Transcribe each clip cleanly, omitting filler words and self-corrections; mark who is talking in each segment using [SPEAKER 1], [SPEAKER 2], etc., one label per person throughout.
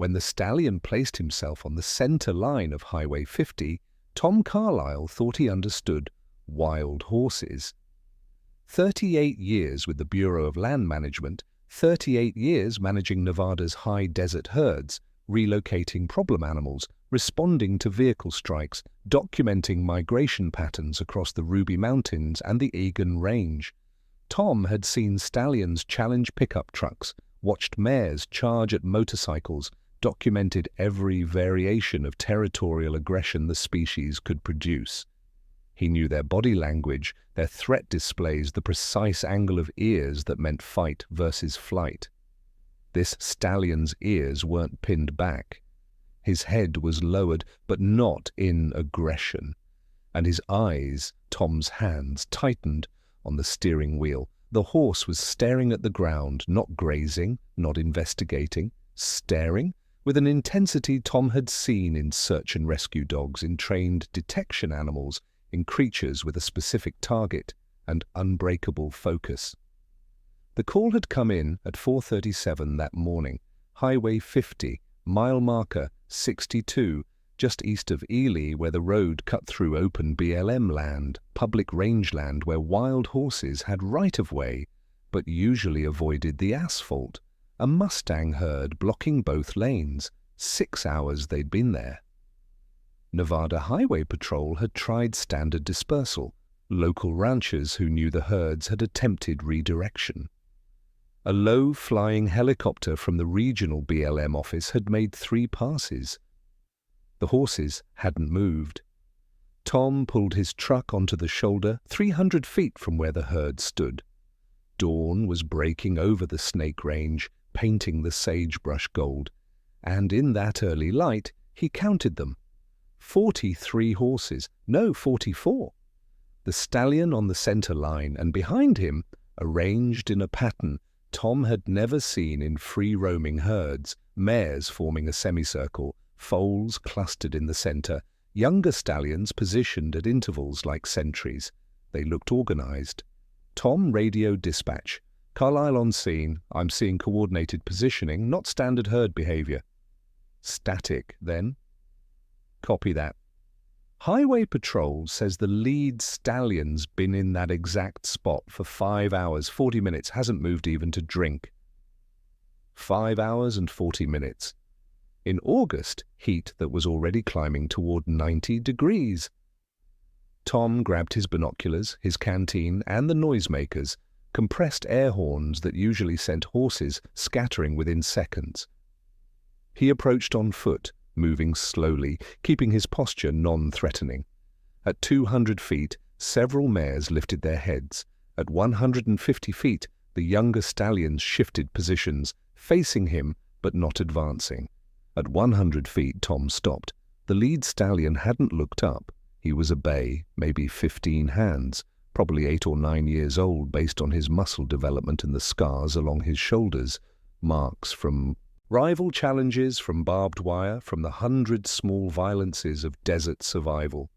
[SPEAKER 1] When the stallion placed himself on the center line of Highway 50, Tom Carlyle thought he understood wild horses. 38 years with the Bureau of Land Management, 38 years managing Nevada's high desert herds, relocating problem animals, responding to vehicle strikes, documenting migration patterns across the Ruby Mountains and the Egan Range. Tom had seen stallions challenge pickup trucks, watched mares charge at motorcycles, documented every variation of territorial aggression the species could produce. He knew their body language, their threat displays, the precise angle of ears that meant fight versus flight. This stallion's ears weren't pinned back. His head was lowered, but not in aggression. And his eyes, Tom's hands, tightened on the steering wheel. The horse was staring at the ground, not grazing, not investigating, staring, with an intensity Tom had seen in search and rescue dogs, in trained detection animals, in creatures with a specific target and unbreakable focus. The call had come in at 4:37 that morning. Highway 50, mile marker 62, just east of Ely, where the road cut through open BLM land, public rangeland where wild horses had right-of-way, but usually avoided the asphalt. A Mustang herd blocking both lanes. 6 hours they'd been there. Nevada Highway Patrol had tried standard dispersal. Local ranchers who knew the herds had attempted redirection. A low-flying helicopter from the regional BLM office had made 3 passes. The horses hadn't moved. Tom pulled his truck onto the shoulder 300 feet from where the herd stood. Dawn was breaking over the Snake Range, painting the sagebrush gold, and in that early light he counted them. 43 horses, no, 44. The stallion on the center line, and behind him, arranged in a pattern Tom had never seen in free-roaming herds, mares forming a semicircle, foals clustered in the center, younger stallions positioned at intervals like sentries. They looked organized. Tom radioed dispatch. "Carlyle on scene. I'm seeing coordinated positioning, not standard herd behavior." "Static, then?" "Copy that." "Highway Patrol says the lead stallion's been in that exact spot for 5 hours, 40 minutes, hasn't moved even to drink." 5 hours and 40 minutes. In August, heat that was already climbing toward 90 degrees. Tom grabbed his binoculars, his canteen, and the noisemakers, compressed air horns that usually sent horses scattering within seconds. He approached on foot, moving slowly, keeping his posture non-threatening. At 200 feet, several mares lifted their heads. At 150 feet, the younger stallions shifted positions, facing him but not advancing. At 100 feet, Tom stopped. The lead stallion hadn't looked up. He was a bay, maybe 15 hands, probably 8 or 9 years old based on his muscle development and the scars along his shoulders, marks from rival challenges, from barbed wire, from the 100 small violences of desert survival.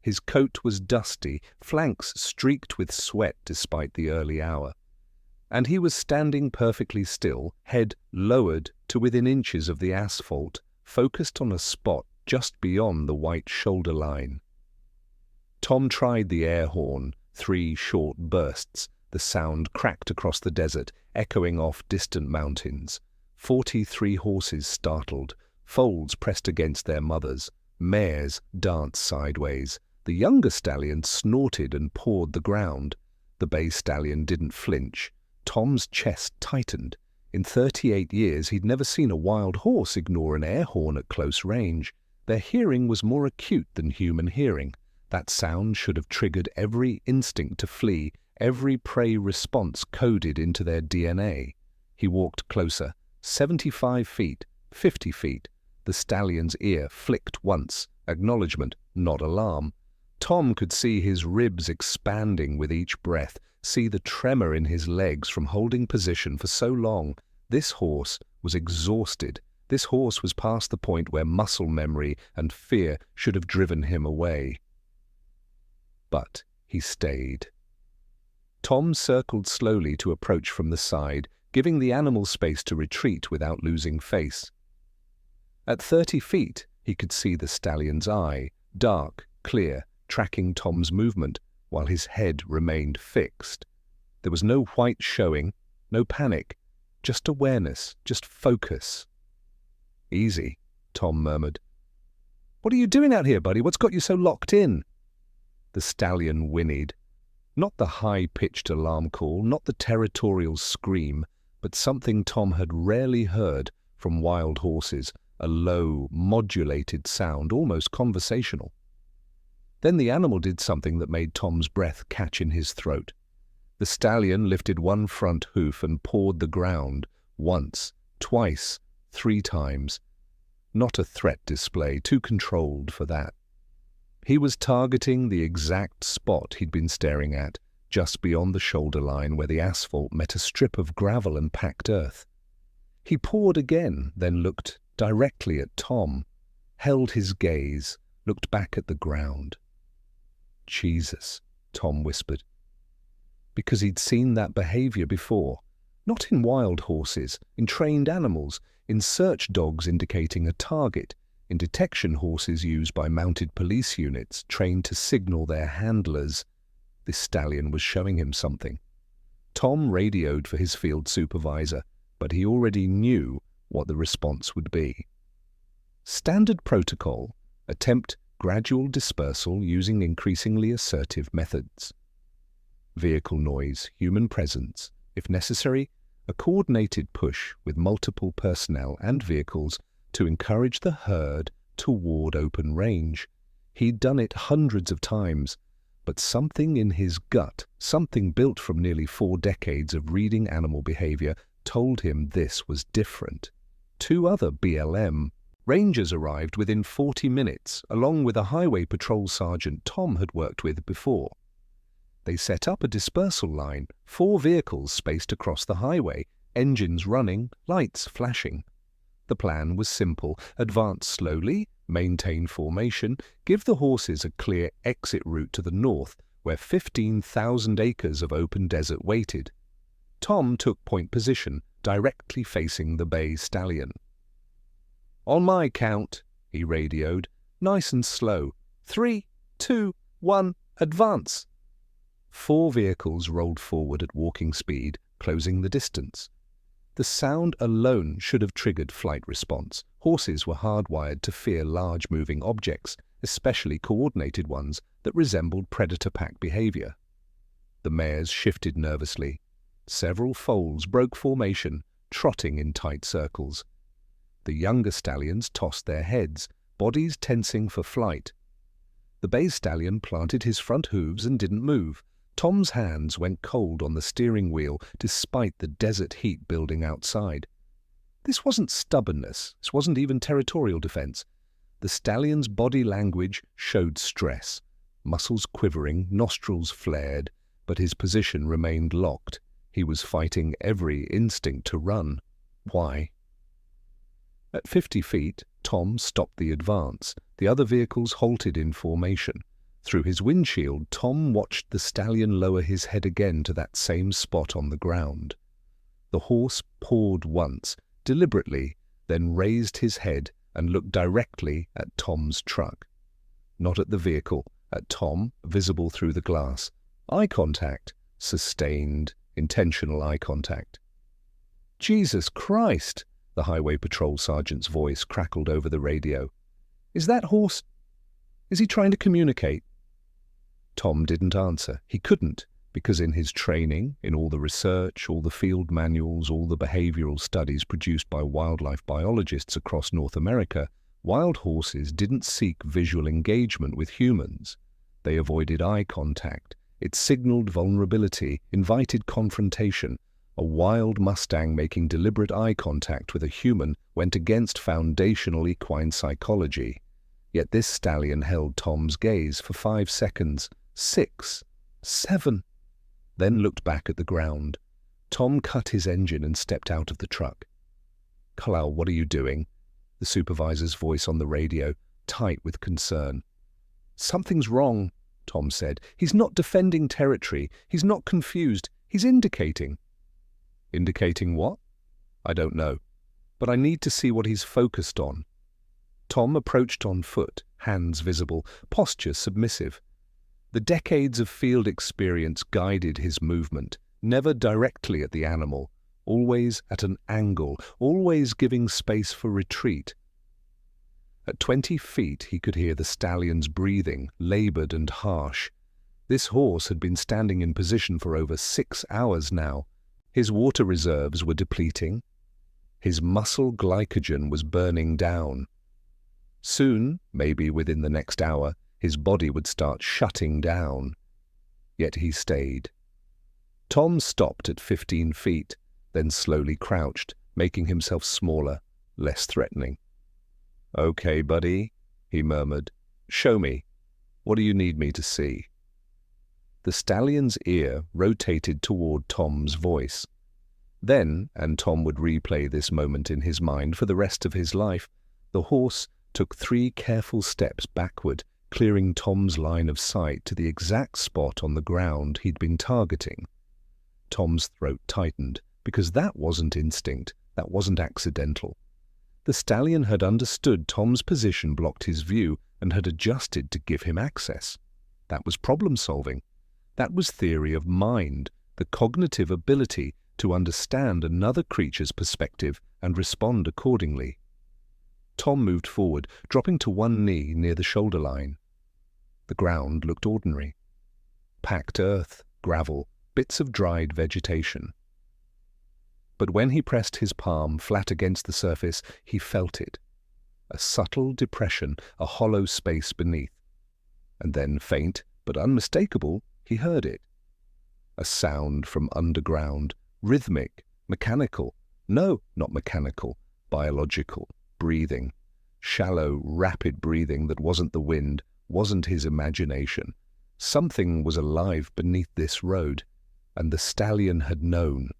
[SPEAKER 1] His coat was dusty, flanks streaked with sweat despite the early hour. And he was standing perfectly still, head lowered to within inches of the asphalt, focused on a spot just beyond the white shoulder line. Tom tried the air horn, 3 short bursts. The sound cracked across the desert, echoing off distant mountains. 43 horses startled, foals pressed against their mothers, mares danced sideways. The younger stallion snorted and pawed the ground. The bay stallion didn't flinch. Tom's chest tightened. In 38 years, he'd never seen a wild horse ignore an air horn at close range. Their hearing was more acute than human hearing. That sound should have triggered every instinct to flee, every prey response coded into their DNA. He walked closer. 75 feet, 50 feet. The stallion's ear flicked once. Acknowledgement, not alarm. Tom could see his ribs expanding with each breath, see the tremor in his legs from holding position for so long. This horse was exhausted. This horse was past the point where muscle memory and fear should have driven him away. But he stayed. Tom circled slowly to approach from the side, giving the animal space to retreat without losing face. At 30 feet, he could see the stallion's eye, dark, clear, tracking Tom's movement while his head remained fixed. There was no white showing, no panic, just awareness, just focus. "Easy," Tom murmured. "What are you doing out here, buddy? What's got you so locked in?" The stallion whinnied. Not the high-pitched alarm call, not the territorial scream, but something Tom had rarely heard from wild horses, a low, modulated sound, almost conversational. Then the animal did something that made Tom's breath catch in his throat. The stallion lifted one front hoof and pawed the ground, once, twice, 3 times. Not a threat display, too controlled for that. He was targeting the exact spot he'd been staring at, just beyond the shoulder line where the asphalt met a strip of gravel and packed earth. He pawed again, then looked directly at Tom, held his gaze, looked back at the ground. "Jesus," Tom whispered. Because he'd seen that behavior before, not in wild horses, in trained animals, in search dogs indicating a target, in detection horses used by mounted police units trained to signal their handlers. This stallion was showing him something. Tom radioed for his field supervisor, but he already knew what the response would be. Standard protocol: attempt gradual dispersal using increasingly assertive methods. Vehicle noise, human presence, if necessary, a coordinated push with multiple personnel and vehicles to encourage the herd toward open range. He'd done it hundreds of times, but something in his gut, something built from nearly 4 decades of reading animal behavior, told him this was different. 2 other BLM Rangers arrived within 40 minutes, along with a highway patrol sergeant Tom had worked with before. They set up a dispersal line, 4 vehicles spaced across the highway, engines running, lights flashing. The plan was simple: advance slowly, maintain formation, give the horses a clear exit route to the north, where 15,000 acres of open desert waited. Tom took point position, directly facing the bay stallion. "On my count," he radioed, nice and slow. 3, 2, 1, advance! 4 vehicles rolled forward at walking speed, closing the distance. The sound alone should have triggered flight response. Horses were hardwired to fear large moving objects, especially coordinated ones that resembled predator pack behavior. The mares shifted nervously. Several foals broke formation, trotting in tight circles. The younger stallions tossed their heads, bodies tensing for flight. The bay stallion planted his front hooves and didn't move. Tom's hands went cold on the steering wheel despite the desert heat building outside. This wasn't stubbornness. This wasn't even territorial defense. The stallion's body language showed stress. Muscles quivering, nostrils flared, but his position remained locked. He was fighting every instinct to run. Why? At 50 feet, Tom stopped the advance. The other vehicles halted in formation. Through his windshield, Tom watched the stallion lower his head again to that same spot on the ground. The horse pawed once, deliberately, then raised his head and looked directly at Tom's truck. Not at the vehicle, at Tom, visible through the glass. Eye contact, sustained, intentional eye contact. "Jesus Christ!" the highway patrol sergeant's voice crackled over the radio. "Is that horse... is he trying to communicate?" Tom didn't answer. He couldn't, because in his training, in all the research, all the field manuals, all the behavioral studies produced by wildlife biologists across North America, wild horses didn't seek visual engagement with humans. They avoided eye contact. It signaled vulnerability, invited confrontation. A wild Mustang making deliberate eye contact with a human went against foundational equine psychology. Yet this stallion held Tom's gaze for 5 seconds, 6, 7, then looked back at the ground. Tom cut his engine and stepped out of the truck. "Khalil, what are you doing?" The supervisor's voice on the radio, tight with concern. "Something's wrong," Tom said. "He's not defending territory. He's not confused. He's indicating." "Indicating what?" "I don't know. But I need to see what he's focused on." Tom approached on foot, hands visible, posture submissive. The decades of field experience guided his movement, never directly at the animal, always at an angle, always giving space for retreat. At 20 feet he could hear the stallion's breathing, labored and harsh. This horse had been standing in position for over 6 hours now. His water reserves were depleting. His muscle glycogen was burning down. Soon, maybe within the next hour, his body would start shutting down. Yet he stayed. Tom stopped at 15 feet, then slowly crouched, making himself smaller, less threatening. "Okay, buddy," he murmured. "Show me. What do you need me to see?" The stallion's ear rotated toward Tom's voice. Then, and Tom would replay this moment in his mind for the rest of his life, the horse took 3 careful steps backward, clearing Tom's line of sight to the exact spot on the ground he'd been targeting. Tom's throat tightened, because that wasn't instinct, that wasn't accidental. The stallion had understood Tom's position blocked his view and had adjusted to give him access. That was problem-solving. That was theory of mind, the cognitive ability to understand another creature's perspective and respond accordingly. Tom moved forward, dropping to one knee near the shoulder line. The ground looked ordinary. Packed earth, gravel, bits of dried vegetation. But when he pressed his palm flat against the surface, he felt it. A subtle depression, a hollow space beneath. And then, faint but unmistakable, he heard it. A sound from underground, rhythmic, mechanical. No, not mechanical, biological, breathing. Shallow, rapid breathing that wasn't the wind, wasn't his imagination. Something was alive beneath this road, and the stallion had known.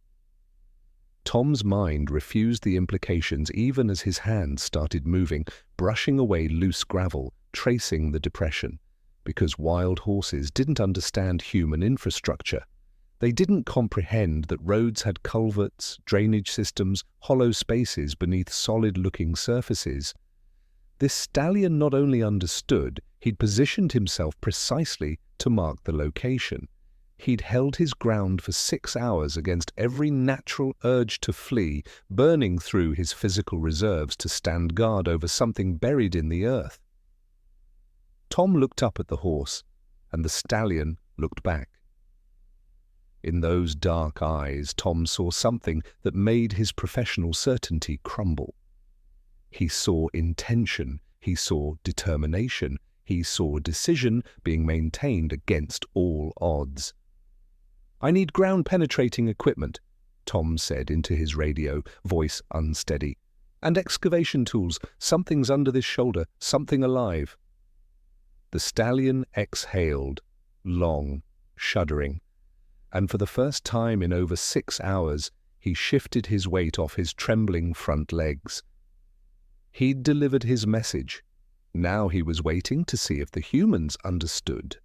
[SPEAKER 1] Tom's mind refused the implications even as his hands started moving, brushing away loose gravel, tracing the depression, because wild horses didn't understand human infrastructure. They didn't comprehend that roads had culverts, drainage systems, hollow spaces beneath solid-looking surfaces. This stallion not only understood, he'd positioned himself precisely to mark the location. He'd held his ground for 6 hours against every natural urge to flee, burning through his physical reserves to stand guard over something buried in the earth. Tom looked up at the horse, and the stallion looked back. In those dark eyes, Tom saw something that made his professional certainty crumble. He saw intention, he saw determination, he saw decision being maintained against all odds. "I need ground-penetrating equipment," Tom said into his radio, voice unsteady. "And excavation tools. Something's under this shoulder, something alive." The stallion exhaled, long, shuddering, and for the first time in over 6 hours, he shifted his weight off his trembling front legs. He'd delivered his message. Now he was waiting to see if the humans understood.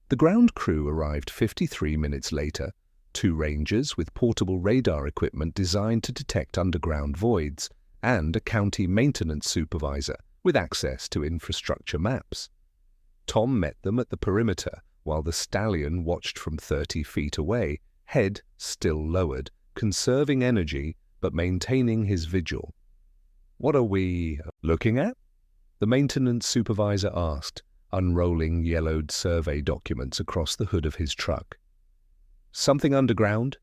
[SPEAKER 1] The ground crew arrived 53 minutes later, 2 rangers with portable radar equipment designed to detect underground voids, and a county maintenance supervisor with access to infrastructure maps. Tom met them at the perimeter, while the stallion watched from 30 feet away, head still lowered, conserving energy but maintaining his vigil. "What are we looking at?" the maintenance supervisor asked, unrolling yellowed survey documents across the hood of his truck. "Something underground,"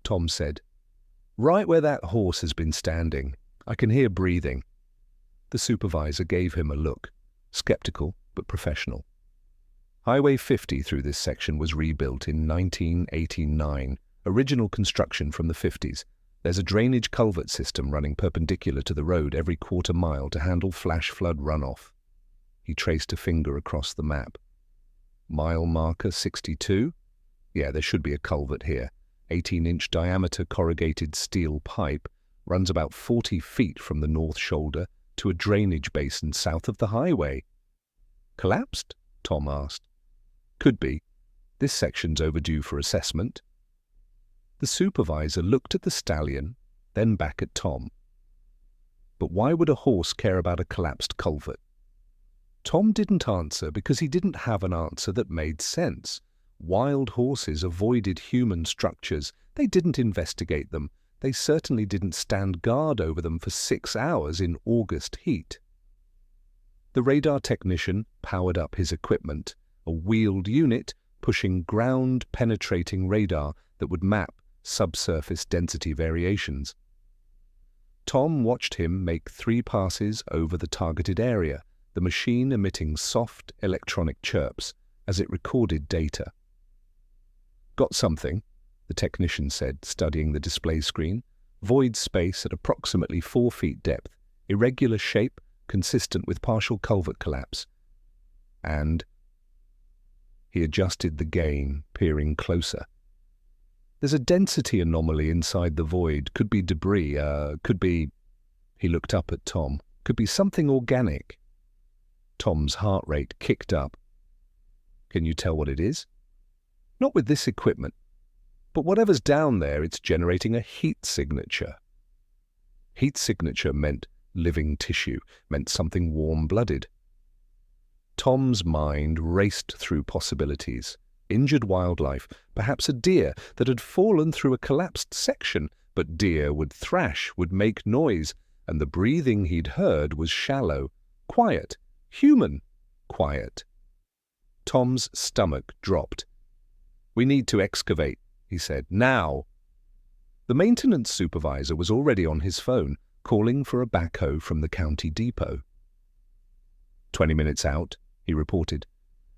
[SPEAKER 1] Tom said. "Right where that horse has been standing. I can hear breathing." The supervisor gave him a look, skeptical but professional. Highway 50 through this section was rebuilt in 1989, original construction from the 50s. There's a drainage culvert system running perpendicular to the road every quarter mile to handle flash flood runoff. He traced a finger across the map. Mile marker 62? Yeah, there should be a culvert here. 18-inch diameter corrugated steel pipe runs about 40 feet from the north shoulder to a drainage basin south of the highway. "Collapsed?" Tom asked. "Could be. This section's overdue for assessment." The supervisor looked at the stallion, then back at Tom. But why would a horse care about a collapsed culvert? Tom didn't answer because he didn't have an answer that made sense. Wild horses avoided human structures. They didn't investigate them. They certainly didn't stand guard over them for 6 hours in August heat. The radar technician powered up his equipment, a wheeled unit pushing ground-penetrating radar that would map subsurface density variations. Tom watched him make 3 passes over the targeted area, the machine emitting soft electronic chirps as it recorded data. "Got something," the technician said, studying the display screen. "Void space at approximately 4 feet depth, irregular shape consistent with partial culvert collapse." And he adjusted the gain, peering closer. "There's a density anomaly inside the void. Could be debris, could be..." He looked up at Tom. "Could be something organic." Tom's heart rate kicked up. "Can you tell what it is?" "Not with this equipment. But whatever's down there, it's generating a heat signature." Heat signature meant living tissue, meant something warm-blooded. Tom's mind raced through possibilities. Injured wildlife, perhaps a deer that had fallen through a collapsed section, but deer would thrash, would make noise, and the breathing he'd heard was shallow, quiet, human, quiet. Tom's stomach dropped. "We need to excavate," he said. "Now!" The maintenance supervisor was already on his phone, calling for a backhoe from the county depot. 20 minutes out, he reported.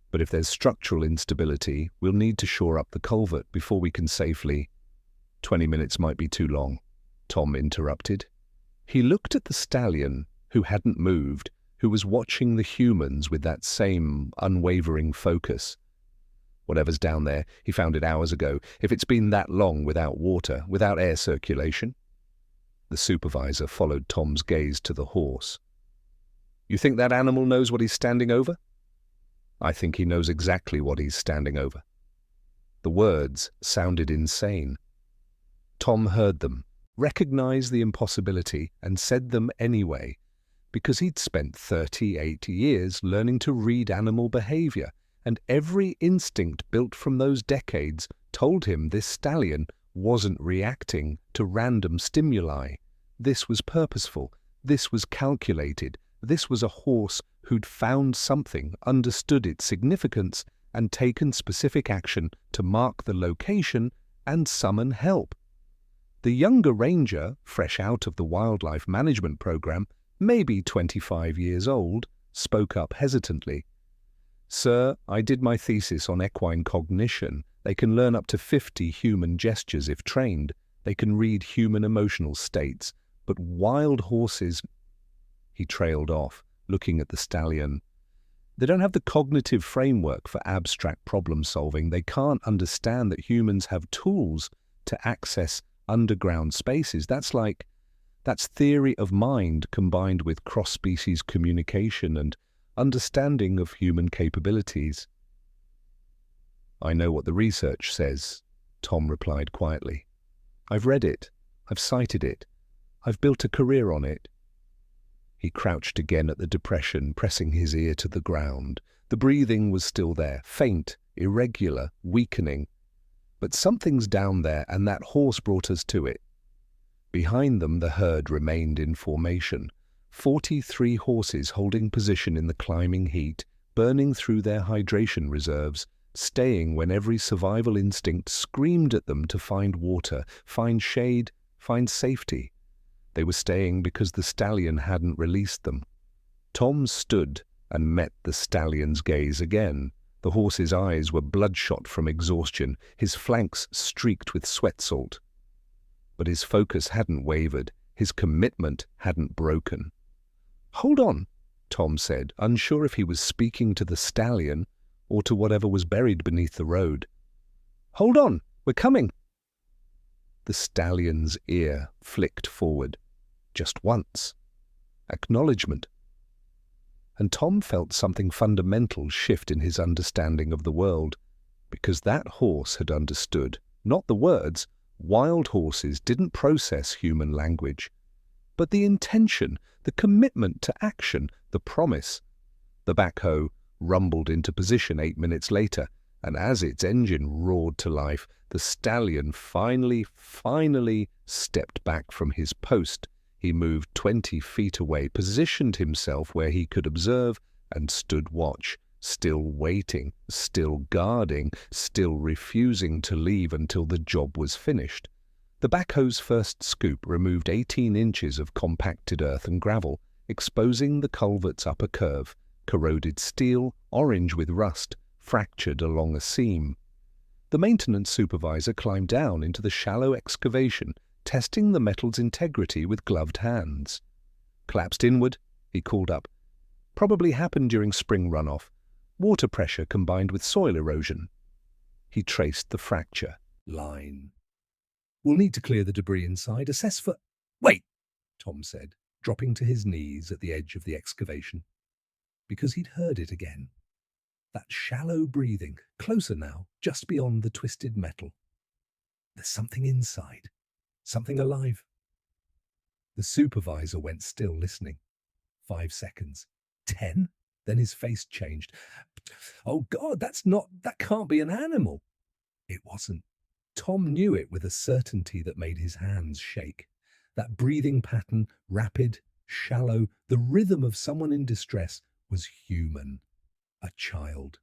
[SPEAKER 1] "But if there's structural instability, we'll need to shore up the culvert before we can safely..." 20 minutes might be too long, Tom interrupted. He looked at the stallion, who hadn't moved, who was watching the humans with that same unwavering focus. "Whatever's down there, he found it hours ago. If it's been that long without water, without air circulation..." The supervisor followed Tom's gaze to the horse. "You think that animal knows what he's standing over?" "I think he knows exactly what he's standing over." The words sounded insane. Tom heard them, recognized the impossibility, and said them anyway, because he'd spent 38 years learning to read animal behavior, and every instinct built from those decades told him this stallion wasn't reacting to random stimuli. This was purposeful. This was calculated. This was a horse who'd found something, understood its significance, and taken specific action to mark the location and summon help. The younger ranger, fresh out of the wildlife management program, maybe 25 years old, spoke up hesitantly. "Sir, I did my thesis on equine cognition. They can learn up to 50 human gestures if trained. They can read human emotional states. But wild horses..." He trailed off, looking at the stallion. "They don't have the cognitive framework for abstract problem-solving. They can't understand that humans have tools to access underground spaces. That's theory of mind combined with cross-species communication and understanding of human capabilities." "I know what the research says," Tom replied quietly. "I've read it. I've cited it. I've built a career on it." He crouched again at the depression, pressing his ear to the ground. The breathing was still there, faint, irregular, weakening. But something's down there, and that horse brought us to it. Behind them the herd remained in formation. 43 horses holding position in the climbing heat, burning through their hydration reserves, staying when every survival instinct screamed at them to find water, find shade, find safety. They were staying because the stallion hadn't released them. Tom stood and met the stallion's gaze again. The horse's eyes were bloodshot from exhaustion, his flanks streaked with sweat salt. But his focus hadn't wavered, his commitment hadn't broken. "Hold on," Tom said, unsure if he was speaking to the stallion or to whatever was buried beneath the road. "Hold on, we're coming." The stallion's ear flicked forward, just once. Acknowledgement. And Tom felt something fundamental shift in his understanding of the world, because that horse had understood, not the words. Wild horses didn't process human language. but the intention, the commitment to action, the promise. The backhoe rumbled into position 8 minutes later, and as its engine roared to life, the stallion finally stepped back from his post. He moved 20 feet away, positioned himself where he could observe, and stood watch, still waiting, still guarding, still refusing to leave until the job was finished. The backhoe's first scoop removed 18 inches of compacted earth and gravel, exposing the culvert's upper curve, corroded steel, orange with rust, fractured along a seam. The maintenance supervisor climbed down into the shallow excavation, testing the metal's integrity with gloved hands. "Collapsed inward," he called up. "Probably happened during spring runoff. Water pressure combined with soil erosion." He traced the fracture line. "We'll need to clear the debris inside, assess for—" "Wait," Tom said, dropping to his knees at the edge of the excavation. Because he'd heard it again. That shallow breathing, closer now, just beyond the twisted metal. There's something inside, something alive. The supervisor went still, listening. 5 seconds. 10? Then his face changed. "Oh God, that can't be an animal." It wasn't. Tom knew it with a certainty that made his hands shake. That breathing pattern, rapid, shallow, the rhythm of someone in distress, was human. A child.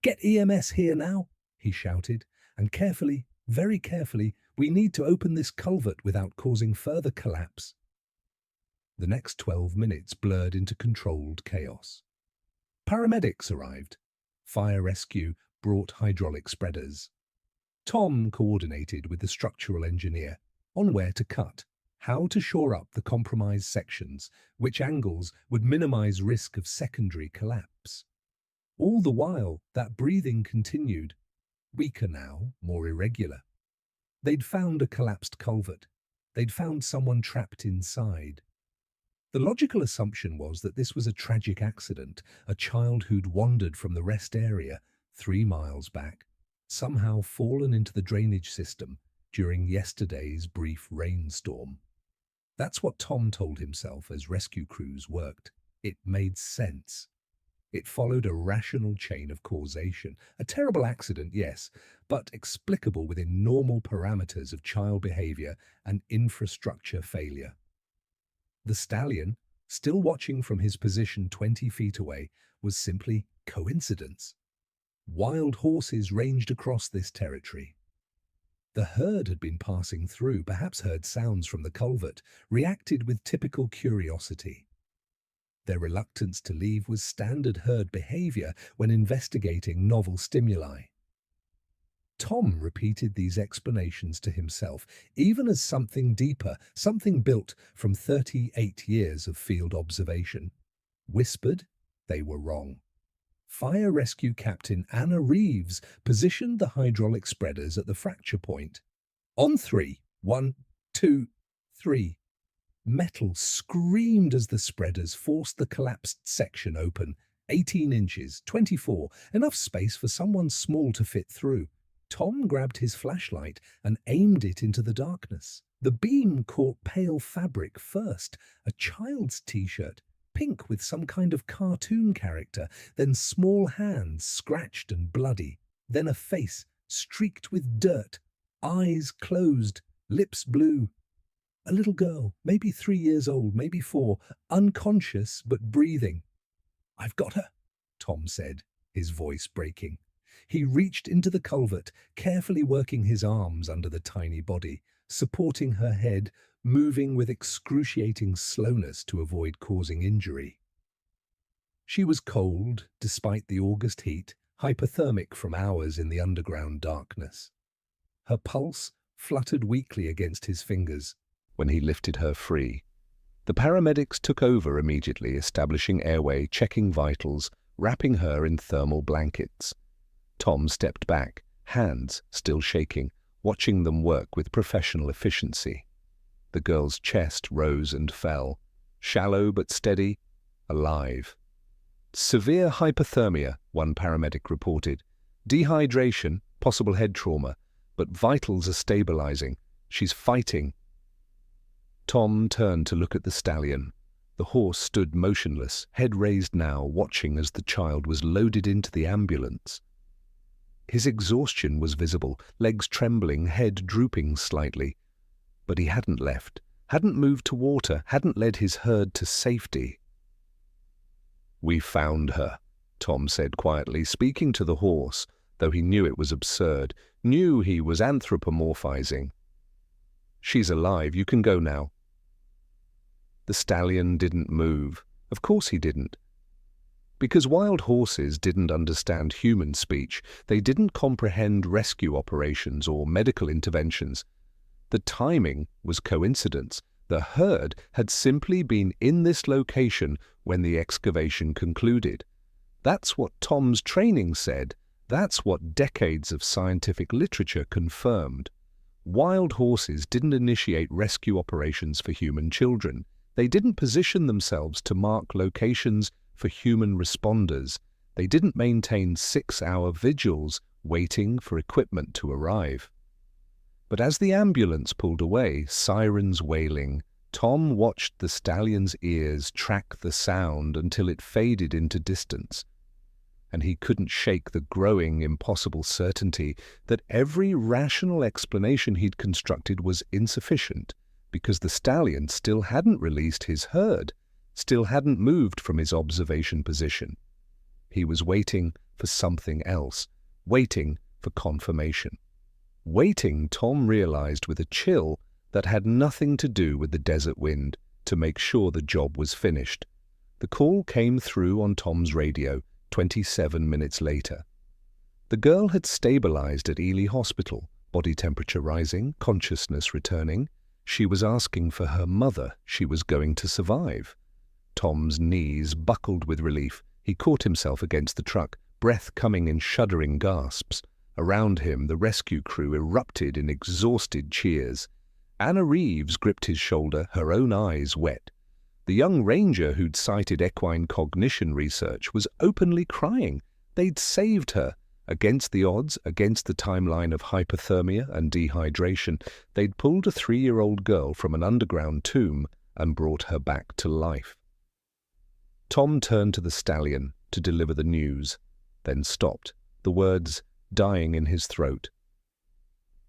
[SPEAKER 1] "Get EMS here now," he shouted, "and carefully, very carefully, we need to open this culvert without causing further collapse." The next 12 minutes blurred into controlled chaos. Paramedics arrived. Fire rescue brought hydraulic spreaders. Tom coordinated with the structural engineer on where to cut, how to shore up the compromised sections, which angles would minimize risk of secondary collapse. All the while, that breathing continued, weaker now, more irregular. They'd found a collapsed culvert. They'd found someone trapped inside. The logical assumption was that this was a tragic accident, a child who'd wandered from the rest area 3 miles back, somehow fallen into the drainage system during yesterday's brief rainstorm. That's what Tom told himself as rescue crews worked. It made sense. It followed a rational chain of causation. A terrible accident, yes, but explicable within normal parameters of child behavior and infrastructure failure. The stallion, still watching from his position 20 feet away, was simply coincidence. Wild horses ranged across this territory. The herd had been passing through, perhaps heard sounds from the culvert, reacted with typical curiosity. Their reluctance to leave was standard herd behavior when investigating novel stimuli. Tom repeated these explanations to himself, even as something deeper, something built from 38 years of field observation, whispered they were wrong. Fire Rescue Captain Anna Reeves positioned the hydraulic spreaders at the fracture point. On 3, 1, 2, 3. Metal screamed as the spreaders forced the collapsed section open. 18 inches, 24, enough space for someone small to fit through. Tom grabbed his flashlight and aimed it into the darkness. The beam caught pale fabric first, a child's t-shirt, pink with some kind of cartoon character, then small hands scratched and bloody, then a face streaked with dirt, eyes closed, lips blue. A little girl, maybe 3 years old, maybe 4, unconscious but breathing. "I've got her," Tom said, his voice breaking. He reached into the culvert, carefully working his arms under the tiny body, supporting her head, moving with excruciating slowness to avoid causing injury. She was cold, despite the August heat, hypothermic from hours in the underground darkness. Her pulse fluttered weakly against his fingers when he lifted her free. The paramedics took over immediately, establishing airway, checking vitals, wrapping her in thermal blankets. Tom stepped back, hands still shaking, watching them work with professional efficiency. The girl's chest rose and fell, shallow but steady, alive. "Severe hypothermia," one paramedic reported. "Dehydration, possible head trauma, but vitals are stabilizing. She's fighting." Tom turned to look at the stallion. The horse stood motionless, head raised now, watching as the child was loaded into the ambulance. His exhaustion was visible, legs trembling, head drooping slightly. But he hadn't left, hadn't moved to water, hadn't led his herd to safety. "We found her," Tom said quietly, speaking to the horse, though he knew it was absurd, knew he was anthropomorphizing. "She's alive, you can go now." The stallion didn't move. Of course he didn't. Because wild horses didn't understand human speech, they didn't comprehend rescue operations or medical interventions. The timing was coincidence. The herd had simply been in this location when the excavation concluded. That's what Tom's training said. That's what decades of scientific literature confirmed. Wild horses didn't initiate rescue operations for human children. They didn't position themselves to mark locations for human responders. They didn't maintain 6-hour vigils waiting for equipment to arrive. But as the ambulance pulled away, sirens wailing, Tom watched the stallion's ears track the sound until it faded into distance. And he couldn't shake the growing, impossible certainty that every rational explanation he'd constructed was insufficient, because the stallion still hadn't released his herd, still hadn't moved from his observation position. He was waiting for something else, waiting for confirmation. Waiting, Tom realized with a chill, that had nothing to do with the desert wind, to make sure the job was finished. The call came through on Tom's radio 27 minutes later. The girl had stabilized at Ely Hospital, body temperature rising, consciousness returning. She was asking for her mother. She was going to survive. Tom's knees buckled with relief. He caught himself against the truck, breath coming in shuddering gasps. Around him, the rescue crew erupted in exhausted cheers. Anna Reeves gripped his shoulder, her own eyes wet. The young ranger who'd cited equine cognition research was openly crying. They'd saved her. Against the odds, against the timeline of hypothermia and dehydration, they'd pulled a 3-year-old girl from an underground tomb and brought her back to life. Tom turned to the stallion to deliver the news, then stopped, the words dying in his throat.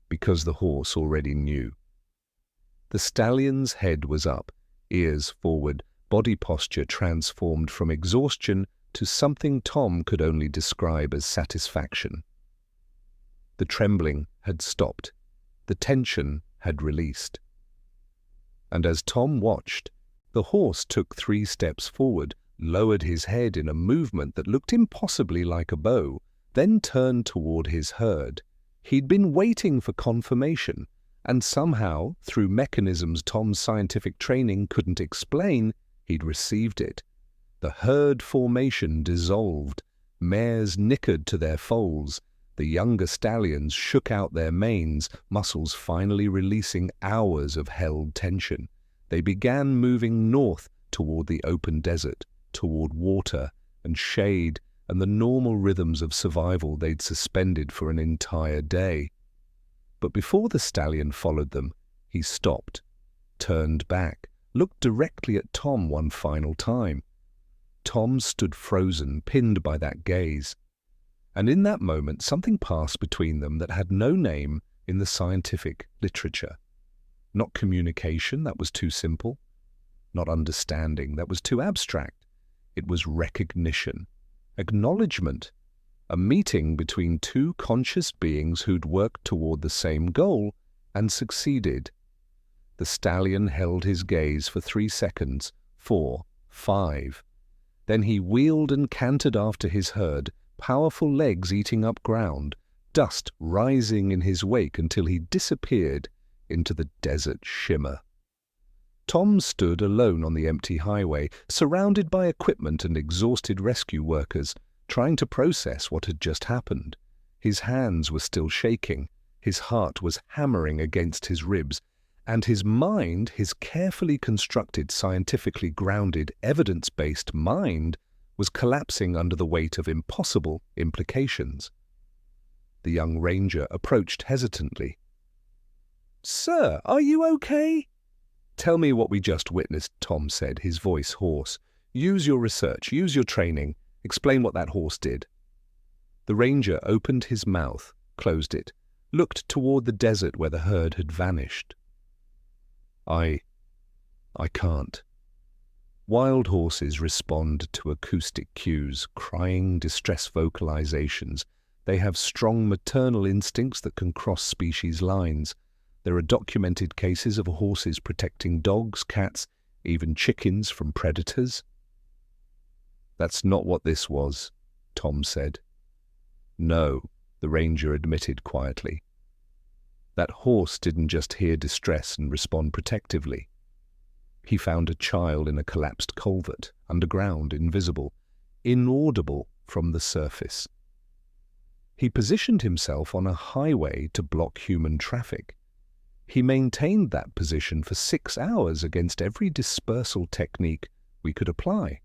[SPEAKER 1] Because the horse already knew. The stallion's head was up, ears forward, body posture transformed from exhaustion to something Tom could only describe as satisfaction. The trembling had stopped. The tension had released. And as Tom watched, the horse took 3 steps forward, lowered his head in a movement that looked impossibly like a bow, then turned toward his herd. He'd been waiting for confirmation, and somehow, through mechanisms Tom's scientific training couldn't explain, he'd received it. The herd formation dissolved. Mares nickered to their foals. The younger stallions shook out their manes, muscles finally releasing hours of held tension. They began moving north toward the open desert, toward water and shade and the normal rhythms of survival they'd suspended for an entire day. But before the stallion followed them, he stopped, turned back, looked directly at Tom one final time. Tom stood frozen, pinned by that gaze. And in that moment, something passed between them that had no name in the scientific literature. Not communication, that was too simple. Not understanding, that was too abstract. It was recognition, acknowledgement, a meeting between 2 conscious beings who'd worked toward the same goal and succeeded. The stallion held his gaze for 3 seconds, 4, 5. Then he wheeled and cantered after his herd, powerful legs eating up ground, dust rising in his wake until he disappeared into the desert shimmer. Tom stood alone on the empty highway, surrounded by equipment and exhausted rescue workers, trying to process what had just happened. His hands were still shaking, his heart was hammering against his ribs, and his mind, his carefully constructed, scientifically grounded, evidence-based mind, was collapsing under the weight of impossible implications. The young ranger approached hesitantly. "Sir, are you okay?" Tell me what we just witnessed, Tom said, his voice hoarse. Use your research, use your training. Explain what that horse did. The ranger opened his mouth, closed it, looked toward the desert where the herd had vanished. I can't. Wild horses respond to acoustic cues, crying, distress vocalizations. They have strong maternal instincts that can cross species lines. There are documented cases of horses protecting dogs, cats, even chickens from predators. That's not what this was, Tom said. No, the ranger admitted quietly. That horse didn't just hear distress and respond protectively. He found a child in a collapsed culvert, underground, invisible, inaudible from the surface. He positioned himself on a highway to block human traffic. He maintained that position for 6 hours against every dispersal technique we could apply.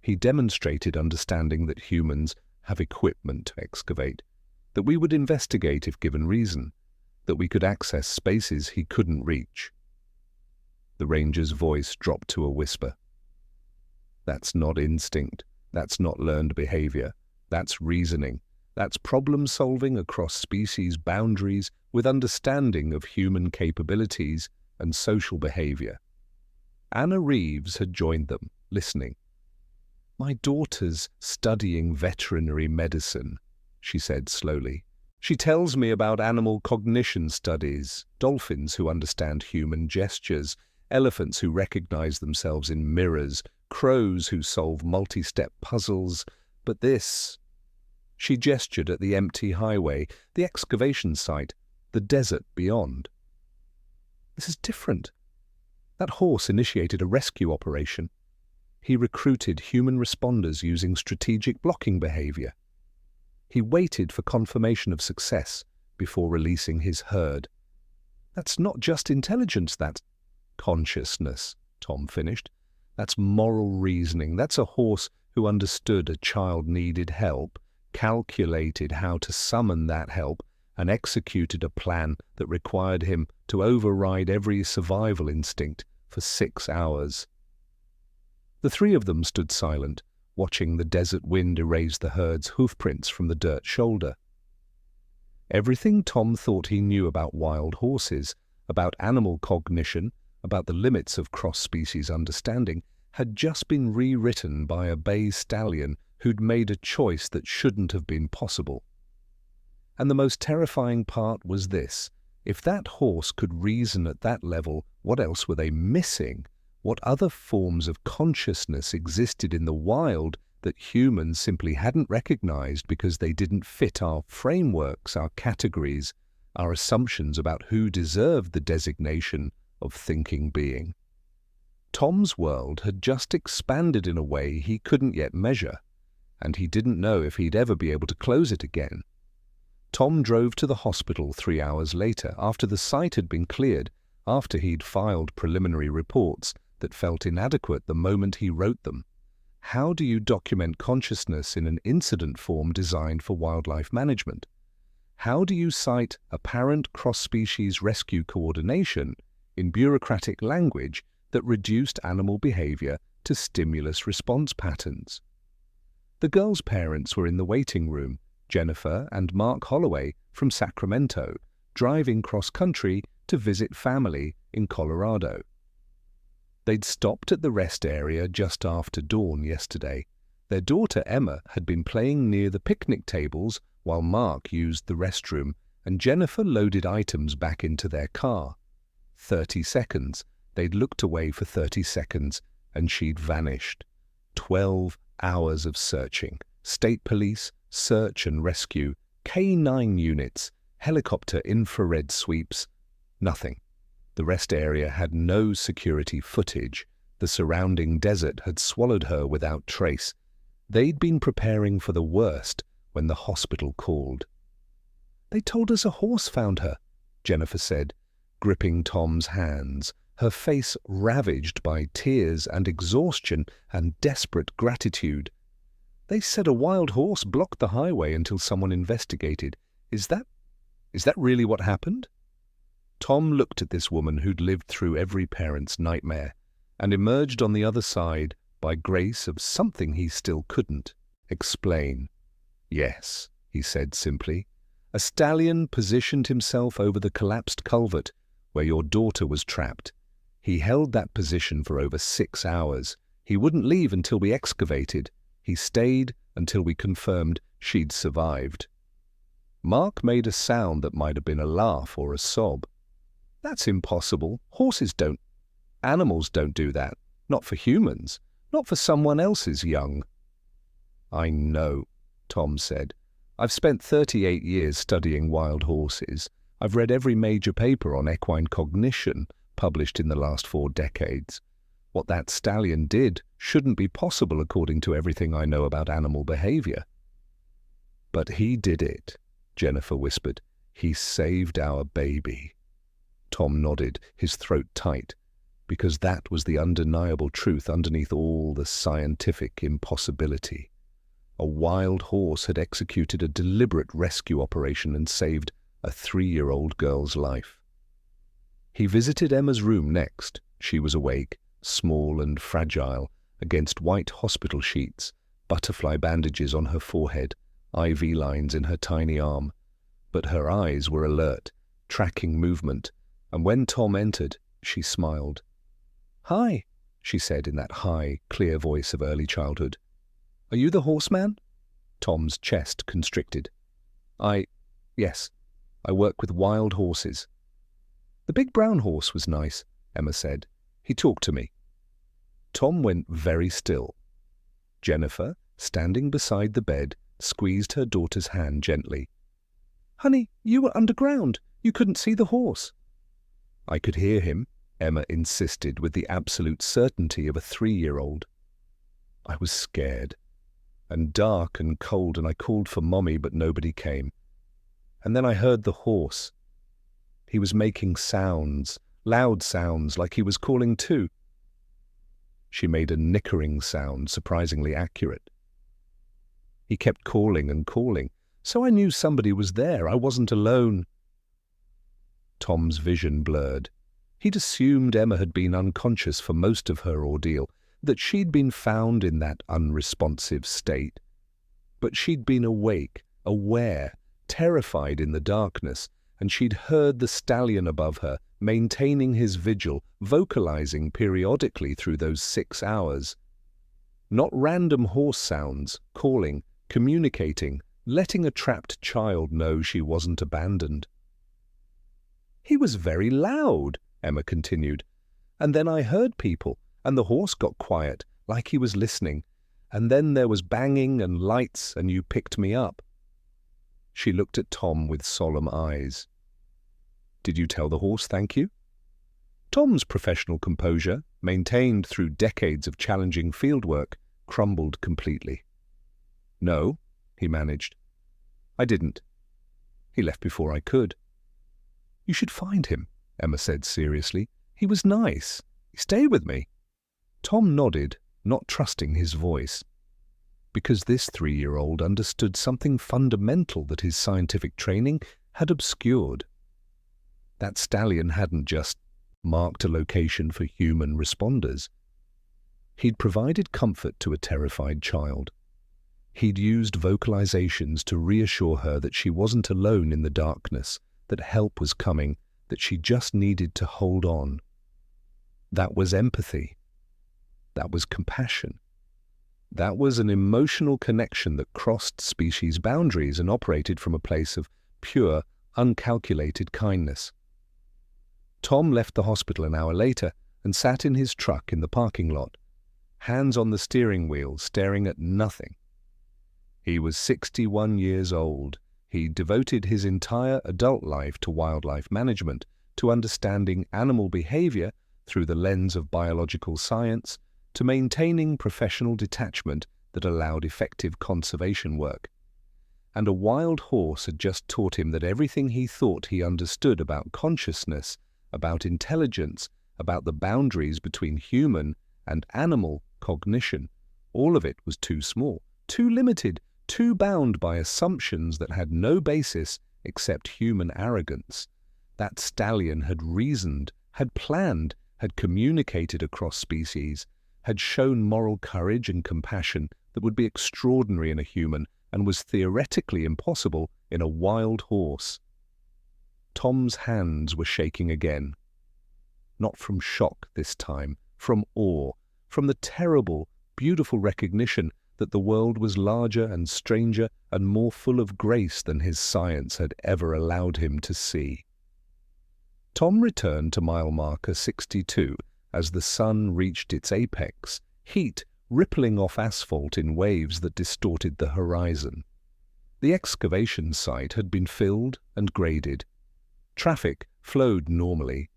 [SPEAKER 1] He demonstrated understanding that humans have equipment to excavate, that we would investigate if given reason, that we could access spaces he couldn't reach. The ranger's voice dropped to a whisper. That's not instinct. That's not learned behavior. That's reasoning. That's problem-solving across species boundaries with understanding of human capabilities and social behavior. Anna Reeves had joined them, listening. "My daughter's studying veterinary medicine," she said slowly. "She tells me about animal cognition studies, dolphins who understand human gestures, elephants who recognize themselves in mirrors, crows who solve multi-step puzzles. But this..." She gestured at the empty highway, the excavation site, the desert beyond. "This is different. That horse initiated a rescue operation. He recruited human responders using strategic blocking behavior. He waited for confirmation of success before releasing his herd. That's not just intelligence, that's consciousness," Tom finished. "That's moral reasoning. That's a horse who understood a child needed help, calculated how to summon that help, and executed a plan that required him to override every survival instinct for 6 hours. The three of them stood silent, watching the desert wind erase the herd's hoofprints from the dirt shoulder. Everything Tom thought he knew about wild horses, about animal cognition, about the limits of cross-species understanding, had just been rewritten by a bay stallion who'd made a choice that shouldn't have been possible. And the most terrifying part was this: if that horse could reason at that level, what else were they missing? What other forms of consciousness existed in the wild that humans simply hadn't recognized because they didn't fit our frameworks, our categories, our assumptions about who deserved the designation of thinking being? Tom's world had just expanded in a way he couldn't yet measure, and he didn't know if he'd ever be able to close it again. Tom drove to the hospital 3 hours later, after the site had been cleared, after he'd filed preliminary reports that felt inadequate the moment he wrote them. How do you document consciousness in an incident form designed for wildlife management? How do you cite apparent cross-species rescue coordination in bureaucratic language that reduced animal behavior to stimulus-response patterns? The girl's parents were in the waiting room, Jennifer and Mark Holloway from Sacramento, driving cross-country to visit family in Colorado. They'd stopped at the rest area just after dawn yesterday. Their daughter Emma had been playing near the picnic tables while Mark used the restroom, and Jennifer loaded items back into their car. 30 seconds. They'd looked away for 30 seconds, and she'd vanished. 12 hours of searching. State police, search and rescue, K9 units, helicopter infrared sweeps. Nothing. The rest area had no security footage. The surrounding desert had swallowed her without trace. They'd been preparing for the worst when the hospital called. "They told us a horse found her," Jennifer said, gripping Tom's hands, her face ravaged by tears and exhaustion and desperate gratitude. "They said a wild horse blocked the highway until someone investigated. Is that really what happened?" Tom looked at this woman who'd lived through every parent's nightmare and emerged on the other side by grace of something he still couldn't explain. "Yes," he said simply. "A stallion positioned himself over the collapsed culvert where your daughter was trapped. He held that position for over 6 hours. He wouldn't leave until we excavated. He stayed until we confirmed she'd survived." Mark made a sound that might have been a laugh or a sob. "That's impossible. Horses don't. Animals don't do that. Not for humans. Not for someone else's young." "I know," Tom said. "I've spent 38 years studying wild horses. I've read every major paper on equine cognition published in the last 4 decades. What that stallion did shouldn't be possible according to everything I know about animal behavior." "But he did it," Jennifer whispered. "He saved our baby." Tom nodded, his throat tight, because that was the undeniable truth underneath all the scientific impossibility. A wild horse had executed a deliberate rescue operation and saved a 3-year-old girl's life. He visited Emma's room next. She was awake, small and fragile, against white hospital sheets, butterfly bandages on her forehead, IV lines in her tiny arm. But her eyes were alert, tracking movement, and when Tom entered, she smiled. "Hi," she said in that high, clear voice of early childhood. "Are you the horseman?" Tom's chest constricted. Yes, I work with wild horses." "The big brown horse was nice," Emma said. "He talked to me." Tom went very still. Jennifer, standing beside the bed, squeezed her daughter's hand gently. "Honey, you were underground. You couldn't see the horse." "I could hear him," Emma insisted with the absolute certainty of a 3-year-old. "I was scared, and dark and cold, and I called for Mommy, but nobody came. And then I heard the horse. He was making sounds, loud sounds, like he was calling too." She made a nickering sound, surprisingly accurate. "He kept calling and calling, so I knew somebody was there. I wasn't alone." Tom's vision blurred. He'd assumed Emma had been unconscious for most of her ordeal, that she'd been found in that unresponsive state. But she'd been awake, aware, terrified in the darkness, and she'd heard the stallion above her, maintaining his vigil, vocalizing periodically through those 6 hours. Not random horse sounds, calling, communicating, letting a trapped child know she wasn't abandoned. "He was very loud," Emma continued. "And then I heard people, and the horse got quiet, like he was listening. And then there was banging and lights, and you picked me up." She looked at Tom with solemn eyes. "Did you tell the horse thank you?" Tom's professional composure, maintained through decades of challenging fieldwork, crumbled completely. "No," he managed. "I didn't. He left before I could." "You should find him," Emma said seriously. "He was nice. Stay with me." Tom nodded, not trusting his voice. Because this 3-year-old understood something fundamental that his scientific training had obscured. That stallion hadn't just marked a location for human responders. He'd provided comfort to a terrified child. He'd used vocalizations to reassure her that she wasn't alone in the darkness, that help was coming, that she just needed to hold on. That was empathy. That was compassion. That was an emotional connection that crossed species boundaries and operated from a place of pure, uncalculated kindness. Tom left the hospital an hour later and sat in his truck in the parking lot, hands on the steering wheel, staring at nothing. He was 61 years old. He devoted his entire adult life to wildlife management, to understanding animal behavior through the lens of biological science, to maintaining professional detachment that allowed effective conservation work. And a wild horse had just taught him that everything he thought he understood about consciousness, about intelligence, about the boundaries between human and animal cognition, all of it was too small, too limited, too bound by assumptions that had no basis except human arrogance. That stallion had reasoned, had planned, had communicated across species, had shown moral courage and compassion that would be extraordinary in a human and was theoretically impossible in a wild horse. Tom's hands were shaking again. Not from shock this time, from awe, from the terrible, beautiful recognition that the world was larger and stranger and more full of grace than his science had ever allowed him to see. Tom returned to mile marker 62 as the sun reached its apex, heat rippling off asphalt in waves that distorted the horizon. The excavation site had been filled and graded. Traffic flowed normally.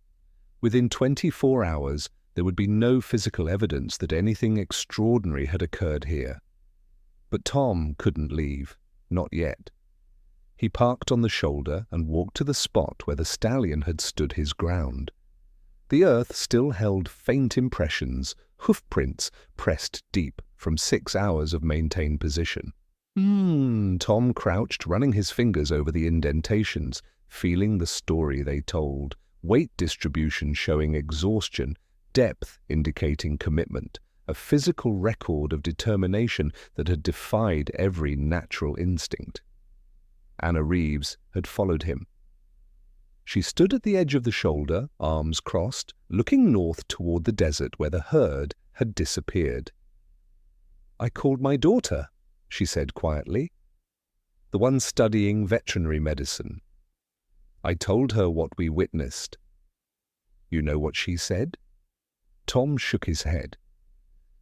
[SPEAKER 1] Within 24 hours, there would be no physical evidence that anything extraordinary had occurred here. But Tom couldn't leave, not yet. He parked on the shoulder and walked to the spot where the stallion had stood his ground. The earth still held faint impressions, hoofprints pressed deep from 6 hours of maintained position. Tom crouched, running his fingers over the indentations, feeling the story they told, weight distribution showing exhaustion, depth indicating commitment, a physical record of determination that had defied every natural instinct. Anna Reeves had followed him. She stood at the edge of the shoulder, arms crossed, looking north toward the desert where the herd had disappeared. "I called my daughter," she said quietly, "the one studying veterinary medicine. I told her what we witnessed." "You know what she said?" Tom shook his head.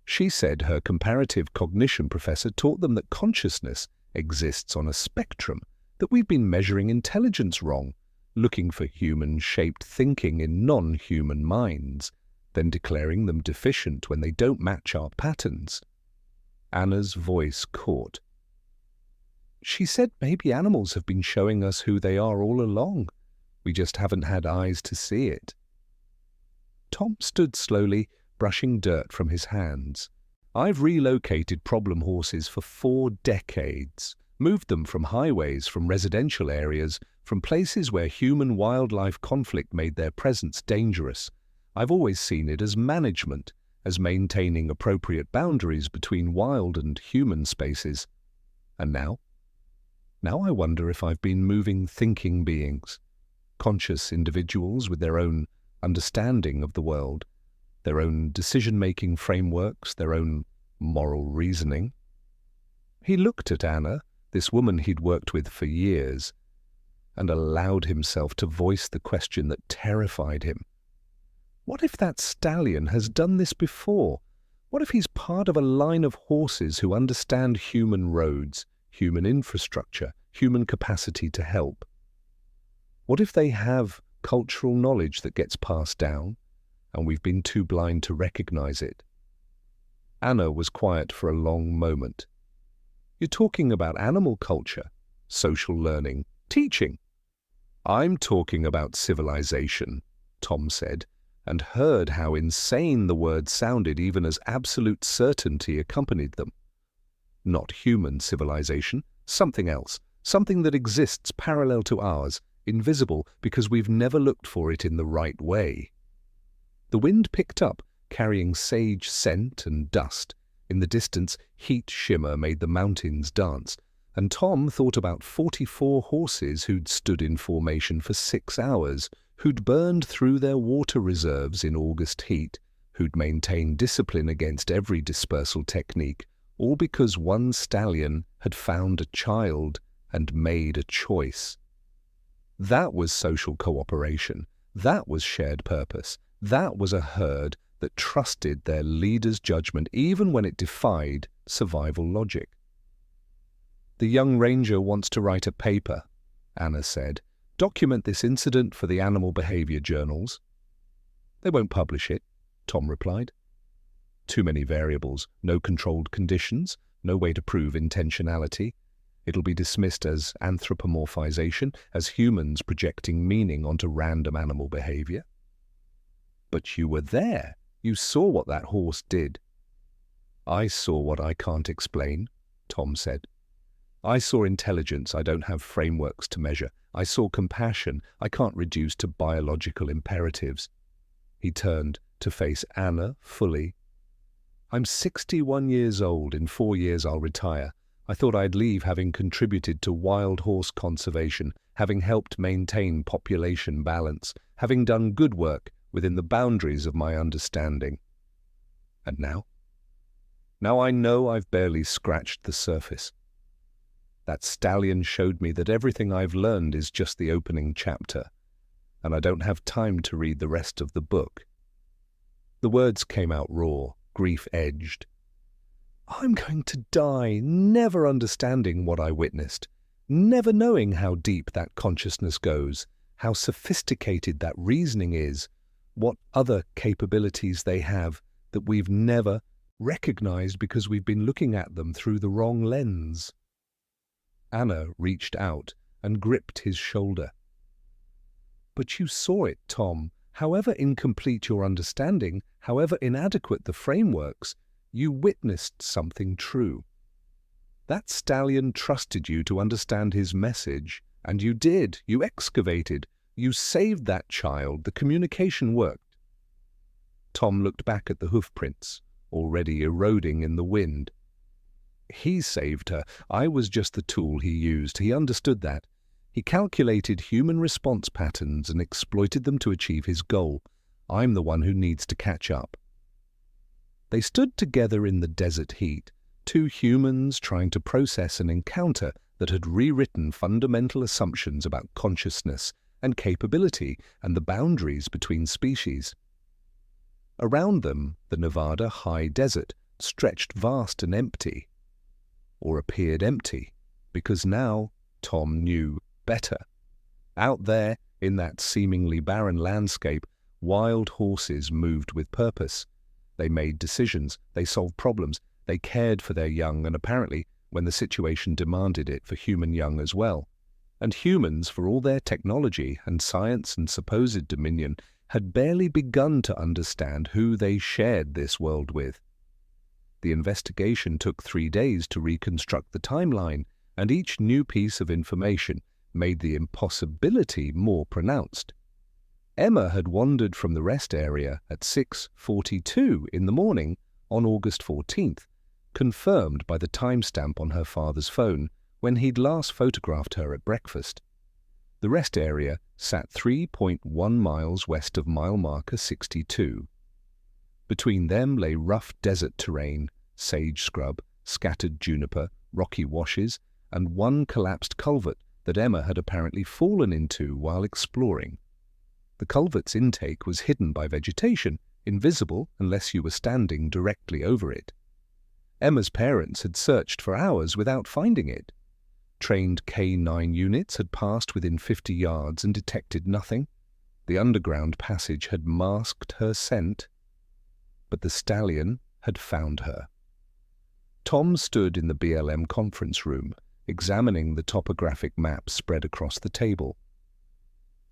[SPEAKER 1] "She said her comparative cognition professor taught them that consciousness exists on a spectrum, that we've been measuring intelligence wrong, looking for human-shaped thinking in non-human minds, then declaring them deficient when they don't match our patterns." Anna's voice caught. "She said maybe animals have been showing us who they are all along. We just haven't had eyes to see it." Tom stood slowly, brushing dirt from his hands. "I've relocated problem horses for 4 decades. Moved them from highways, from residential areas, from places where human-wildlife conflict made their presence dangerous. I've always seen it as management, as maintaining appropriate boundaries between wild and human spaces. And now I wonder if I've been moving thinking beings, conscious individuals with their own understanding of the world, their own decision-making frameworks, their own moral reasoning." He looked at Anna, this woman he'd worked with for years, and allowed himself to voice the question that terrified him. What if that stallion has done this before? What if he's part of a line of horses who understand human roads, human infrastructure, human capacity to help? What if they have cultural knowledge that gets passed down, and we've been too blind to recognize it? Anna was quiet for a long moment. "You're talking about animal culture, social learning, teaching." "I'm talking about civilization," Tom said, and heard how insane the words sounded even as absolute certainty accompanied them. "Not human civilization, something else, something that exists parallel to ours, invisible because we've never looked for it in the right way." The wind picked up, carrying sage scent and dust. In the distance, heat shimmer made the mountains dance, and Tom thought about 44 horses who'd stood in formation for 6 hours, who'd burned through their water reserves in August heat, who'd maintained discipline against every dispersal technique, all because one stallion had found a child and made a choice. That was social cooperation. That was shared purpose. That was a herd that trusted their leader's judgment even when it defied survival logic. "The young ranger wants to write a paper," Anna said. "Document this incident for the animal behavior journals." "They won't publish it," Tom replied. "Too many variables, no controlled conditions, no way to prove intentionality. It'll be dismissed as anthropomorphization, as humans projecting meaning onto random animal behavior." "But you were there. You saw what that horse did." "I saw what I can't explain," Tom said. I saw intelligence I don't have frameworks to measure. I saw compassion I can't reduce to biological imperatives. He turned to face Anna fully. I'm 61 years old. In 4 years I'll retire. I thought I'd leave having contributed to wild horse conservation, having helped maintain population balance, having done good work within the boundaries of my understanding. And now? Now I know I've barely scratched the surface. That stallion showed me that everything I've learned is just the opening chapter, and I don't have time to read the rest of the book. The words came out raw, grief-edged. I'm going to die never understanding what I witnessed, never knowing how deep that consciousness goes, how sophisticated that reasoning is, what other capabilities they have that we've never recognized because we've been looking at them through the wrong lens. Anna reached out and gripped his shoulder. But you saw it, Tom. However incomplete your understanding, however inadequate the frameworks, you witnessed something true. That stallion trusted you to understand his message, and you did. You excavated. You saved that child. The communication worked. Tom looked back at the hoofprints, already eroding in the wind. He saved her. I was just the tool he used. He understood that. He calculated human response patterns and exploited them to achieve his goal. I'm the one who needs to catch up. They stood together in the desert heat, two humans trying to process an encounter that had rewritten fundamental assumptions about consciousness and capability and the boundaries between species. Around them, the Nevada high desert stretched vast and empty, or appeared empty, because now Tom knew better. Out there, in that seemingly barren landscape, wild horses moved with purpose. They made decisions, they solved problems, they cared for their young, and apparently, when the situation demanded it, for human young as well. And humans, for all their technology and science and supposed dominion, had barely begun to understand who they shared this world with. The investigation took 3 days to reconstruct the timeline, and each new piece of information made the impossibility more pronounced. Emma had wandered from the rest area at 6:42 in the morning on August 14th, confirmed by the timestamp on her father's phone when he'd last photographed her at breakfast. The rest area sat 3.1 miles west of mile marker 62. Between them lay rough desert terrain, sage scrub, scattered juniper, rocky washes, and one collapsed culvert that Emma had apparently fallen into while exploring. The culvert's intake was hidden by vegetation, invisible unless you were standing directly over it. Emma's parents had searched for hours without finding it. Trained K9 units had passed within 50 yards and detected nothing. The underground passage had masked her scent, but the stallion had found her. Tom stood in the BLM conference room, examining the topographic map spread across the table.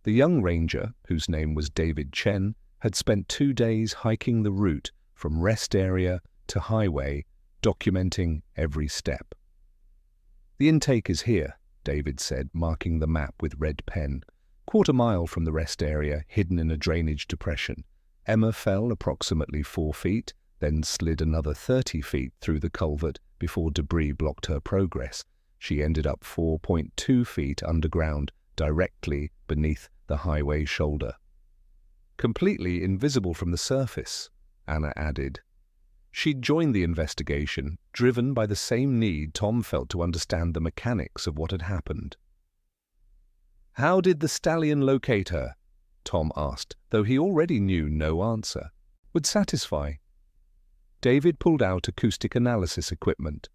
[SPEAKER 1] The young ranger, whose name was David Chen, had spent 2 days hiking the route from rest area to highway, documenting every step. The intake is here, David said, marking the map with red pen. 1/4 mile from the rest area, hidden in a drainage depression. Emma fell approximately 4 feet, then slid another 30 feet through the culvert before debris blocked her progress. She ended up 4.2 feet underground, directly beneath the highway shoulder. Completely invisible from the surface, Anna added. She'd joined the investigation, driven by the same need Tom felt to understand the mechanics of what had happened. How did the stallion locate her? Tom asked, though he already knew no answer would satisfy. David pulled out acoustic analysis equipment.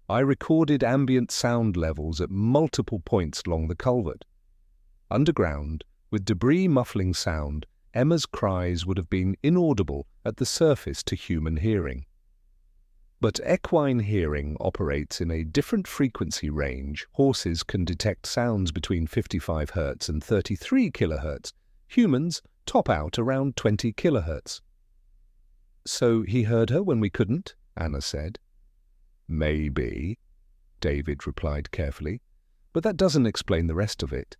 [SPEAKER 1] I recorded ambient sound levels at multiple points along the culvert. Underground, with debris muffling sound, Emma's cries would have been inaudible at the surface to human hearing. But equine hearing operates in a different frequency range. Horses can detect sounds between 55 Hz and 33 kHz. Humans top out around 20 kHz. So he heard her when we couldn't, Anna said. Maybe. David replied carefully, "but that doesn't explain the rest of it.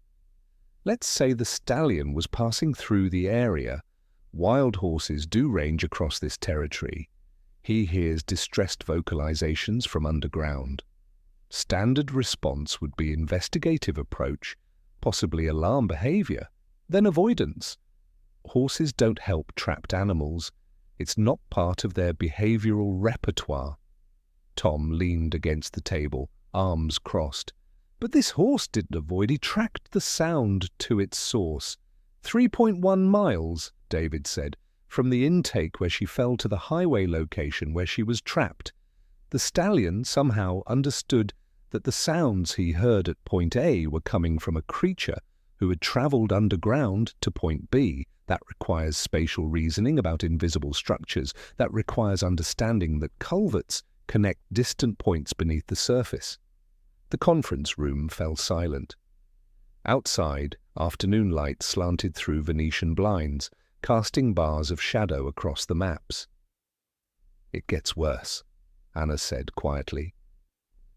[SPEAKER 1] Let's say the stallion was passing through the area. Wild horses do range across this territory. He hears distressed vocalizations from underground. Standard response would be investigative approach, possibly alarm behavior, then avoidance. Horses don't help trapped animals. It's not part of their behavioral repertoire." Tom leaned against the table, arms crossed. "But this horse didn't avoid, he tracked the sound to its source. 3.1 miles, David said, from the intake where she fell to the highway location where she was trapped. The stallion somehow understood that the sounds he heard at point A were coming from a creature who had traveled underground to point B. That requires spatial reasoning about invisible structures. That requires understanding that culverts connect distant points beneath the surface." The conference room fell silent. Outside, afternoon light slanted through Venetian blinds, casting bars of shadow across the maps. "It gets worse," Anna said quietly.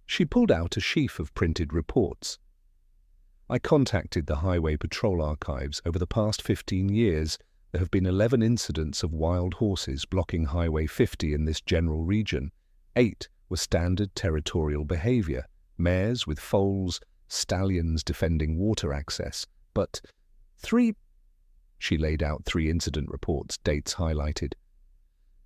[SPEAKER 1] She pulled out a sheaf of printed reports. "I contacted the Highway Patrol Archives. Over the past 15 years, there have been 11 incidents of wild horses blocking Highway 50 in this general region. 8 were standard territorial behavior, mares with foals, stallions defending water access. But 3... She laid out 3 incident reports, dates highlighted.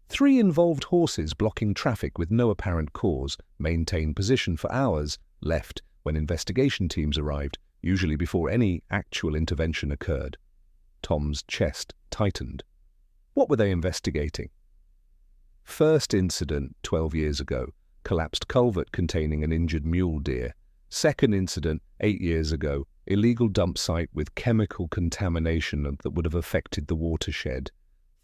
[SPEAKER 1] 3 involved horses blocking traffic with no apparent cause, maintained position for hours, left when investigation teams arrived, usually before any actual intervention occurred." Tom's chest tightened. "What were they investigating?" "First incident, 12 years ago, collapsed culvert containing an injured mule deer. Second incident, 8 years ago, illegal dump site with chemical contamination that would have affected the watershed.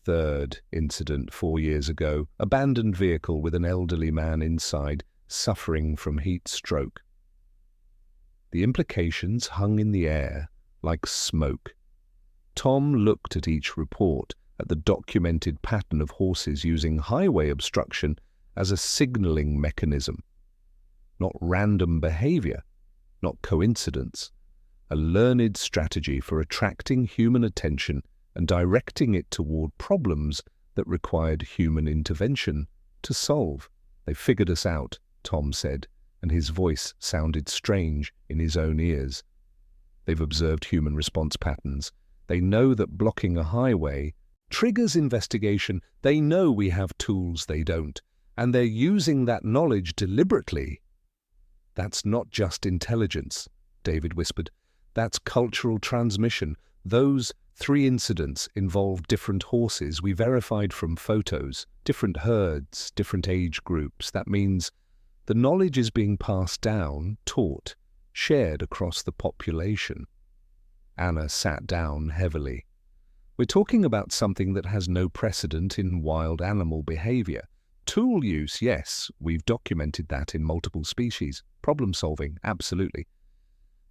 [SPEAKER 1] Third incident, 4 years ago, abandoned vehicle with an elderly man inside, suffering from heat stroke." The implications hung in the air like smoke. Tom looked at each report, at the documented pattern of horses using highway obstruction as a signaling mechanism. Not random behavior, not coincidence. A learned strategy for attracting human attention and directing it toward problems that required human intervention to solve. "They figured us out," Tom said, and his voice sounded strange in his own ears. "They've observed human response patterns. They know that blocking a highway triggers investigation. They know we have tools they don't, and they're using that knowledge deliberately." "That's not just intelligence," David whispered. "That's cultural transmission. Those 3 incidents involved different horses we verified from photos, different herds, different age groups. That means the knowledge is being passed down, taught, shared across the population." Anna sat down heavily. "We're talking about something that has no precedent in wild animal behavior. Tool use, yes, we've documented that in multiple species. Problem solving, absolutely.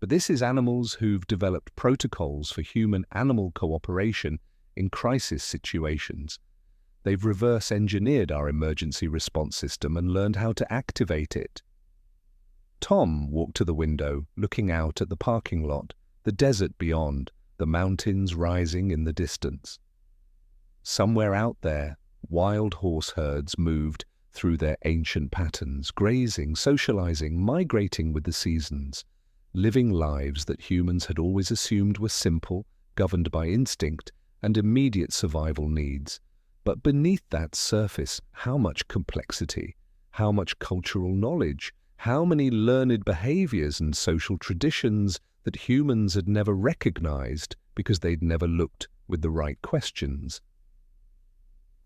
[SPEAKER 1] But this is animals who've developed protocols for human-animal cooperation in crisis situations. They've reverse-engineered our emergency response system and learned how to activate it." Tom walked to the window, looking out at the parking lot, the desert beyond, the mountains rising in the distance. Somewhere out there, wild horse herds moved through their ancient patterns, grazing, socializing, migrating with the seasons, living lives that humans had always assumed were simple, governed by instinct and immediate survival needs. But beneath that surface, how much complexity, how much cultural knowledge, how many learned behaviors and social traditions that humans had never recognized because they'd never looked with the right questions.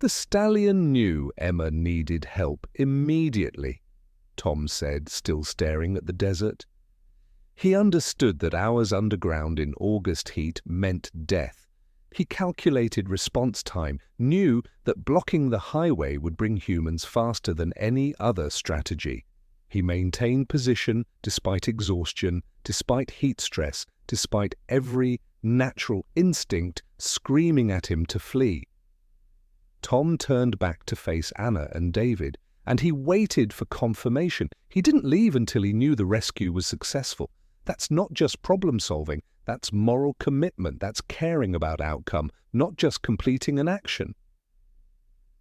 [SPEAKER 1] "The stallion knew Emma needed help immediately," Tom said, still staring at the desert. "He understood that hours underground in August heat meant death. He calculated response time, knew that blocking the highway would bring humans faster than any other strategy. He maintained position despite exhaustion, despite heat stress, despite every natural instinct screaming at him to flee." Tom turned back to face Anna and David, And he waited for confirmation. He didn't leave until he knew the rescue was successful. That's not just problem solving, that's moral commitment, that's caring about outcome, not just completing an action.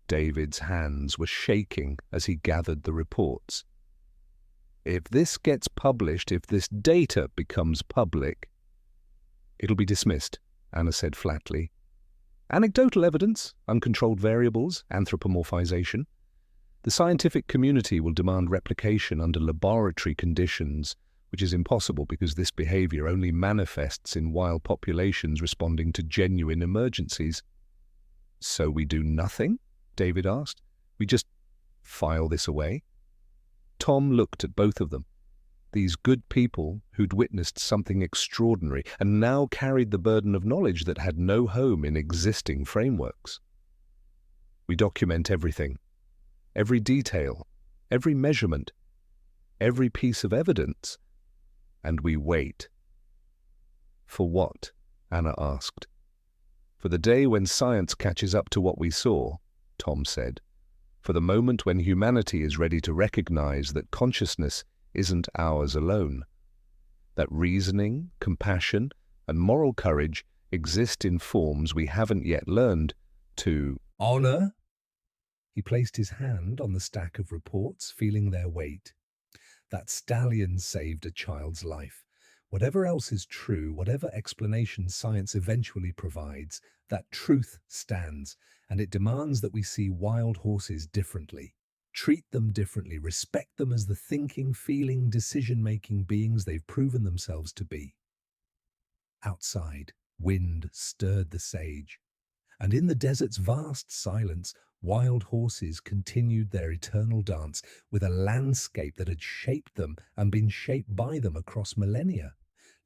[SPEAKER 1] David's hands were shaking as he gathered the reports. If this gets published, if this data becomes public, it'll be dismissed, Anna said flatly. Anecdotal evidence, uncontrolled variables, anthropomorphization. The scientific community will demand replication under laboratory conditions, which is impossible because this behavior only manifests in wild populations responding to genuine emergencies. So we do nothing? David asked. We just file this away? Tom looked at both of them. These good people who'd witnessed something extraordinary and now carried the burden of knowledge that had no home in existing frameworks. We document everything. Every detail, every measurement, every piece of evidence, and we wait. For what? Anna asked. For the day when science catches up to what we saw, Tom said. For the moment when humanity is ready to recognize that consciousness isn't ours alone, that reasoning, compassion, and moral courage exist in forms we haven't yet learned to honor. He placed his hand on the stack of reports, feeling their weight. That stallion saved a child's life. Whatever else is true, whatever explanation science eventually provides, that truth stands, and it demands that we see wild horses differently, treat them differently, respect them as the thinking, feeling, decision-making beings they've proven themselves to be. Outside, wind stirred the sage, and in the desert's vast silence, wild horses continued their eternal dance with a landscape that had shaped them and been shaped by them across millennia,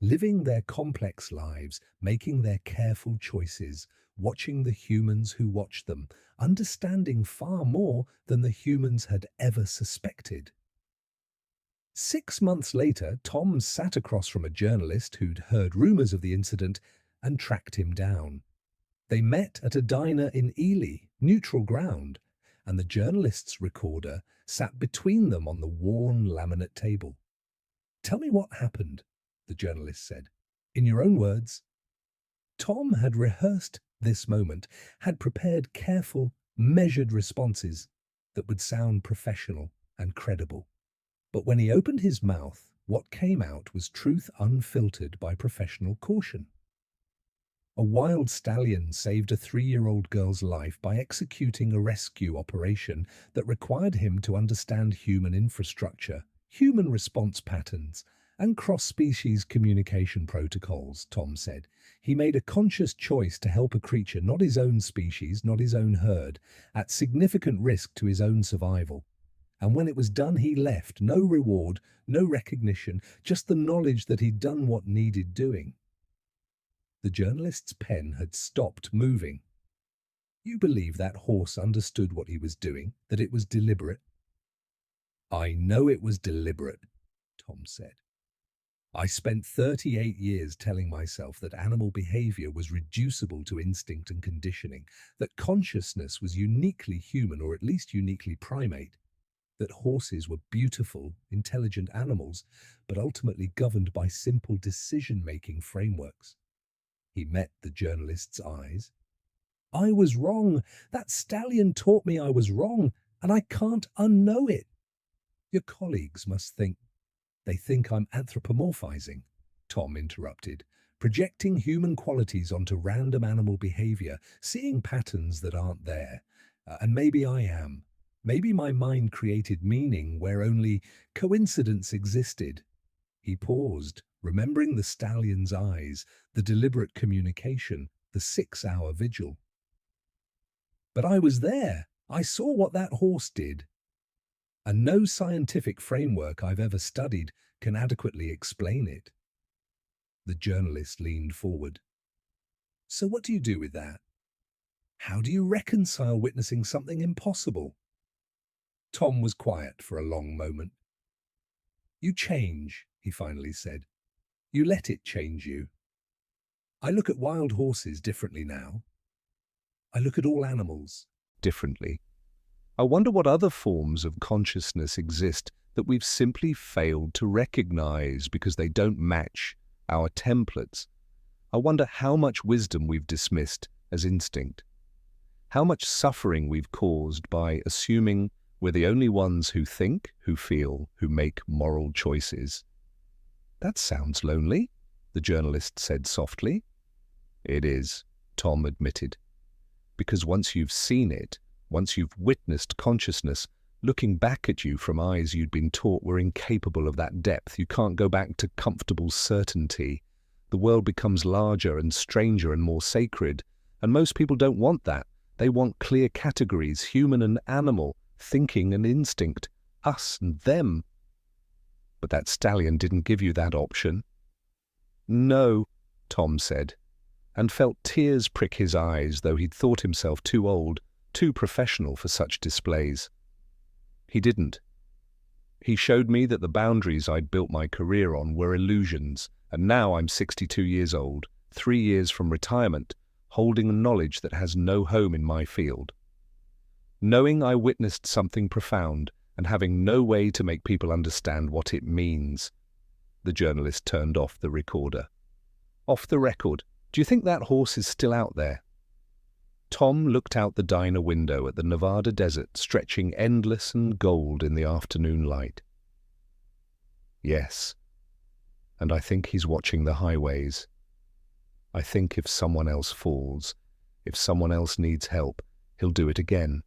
[SPEAKER 1] living their complex lives, making their careful choices, watching the humans who watched them, understanding far more than the humans had ever suspected. 6 months later, Tom sat across from a journalist who'd heard rumors of the incident and tracked him down. They met at a diner in Ely, neutral ground, and the journalist's recorder sat between them on the worn laminate table. "Tell me what happened," the journalist said. "In your own words." Tom had rehearsed this moment, had prepared careful, measured responses that would sound professional and credible. But when he opened his mouth, what came out was truth unfiltered by professional caution. A wild stallion saved a 3-year-old girl's life by executing a rescue operation that required him to understand human infrastructure, human response patterns, and cross-species communication protocols, Tom said. He made a conscious choice to help a creature, not his own species, not his own herd, at significant risk to his own survival. And when it was done, he left. No reward, no recognition, just the knowledge that he'd done what needed doing. The journalist's pen had stopped moving. "You believe that horse understood what he was doing, that it was deliberate?" "I know it was deliberate," Tom said. "I spent 38 years telling myself that animal behavior was reducible to instinct and conditioning, that consciousness was uniquely human or at least uniquely primate, that horses were beautiful, intelligent animals, but ultimately governed by simple decision-making frameworks." He met the journalist's eyes. "I was wrong. That stallion taught me I was wrong, and I can't unknow it." "Your colleagues must think they think I'm anthropomorphizing," Tom interrupted, "projecting human qualities onto random animal behavior, seeing patterns that aren't there. And maybe I am. Maybe my mind created meaning where only coincidence existed." He paused, remembering the stallion's eyes, the deliberate communication, the 6-hour vigil. "But I was there. I saw what that horse did. And no scientific framework I've ever studied can adequately explain it." The journalist leaned forward. "So what do you do with that? How do you reconcile witnessing something impossible?" Tom was quiet for a long moment. "You change," he finally said. "You let it change you. I look at wild horses differently now. I look at all animals differently." I wonder what other forms of consciousness exist that we've simply failed to recognize because they don't match our templates. I wonder how much wisdom we've dismissed as instinct, how much suffering we've caused by assuming we're the only ones who think, who feel, who make moral choices. That sounds lonely, the journalist said softly. It is, Tom admitted, because once you've seen it, once you've witnessed consciousness looking back at you from eyes you'd been taught were incapable of that depth, you can't go back to comfortable certainty. The world becomes larger and stranger and more sacred, and most people don't want that. They want clear categories, human and animal, thinking and instinct, us and them. But that stallion didn't give you that option. No, Tom said, and felt tears prick his eyes, though he'd thought himself too old, too professional for such displays. He didn't. He showed me that the boundaries I'd built my career on were illusions, and now I'm 62 years old, 3 years from retirement, holding a knowledge that has no home in my field. Knowing I witnessed something profound and having no way to make people understand what it means. The journalist turned off the recorder. Off the record, do you think that horse is still out there? Tom looked out the diner window at the Nevada desert stretching endless and gold in the afternoon light. Yes, and I think he's watching the highways. I think if someone else falls, if someone else needs help, he'll do it again.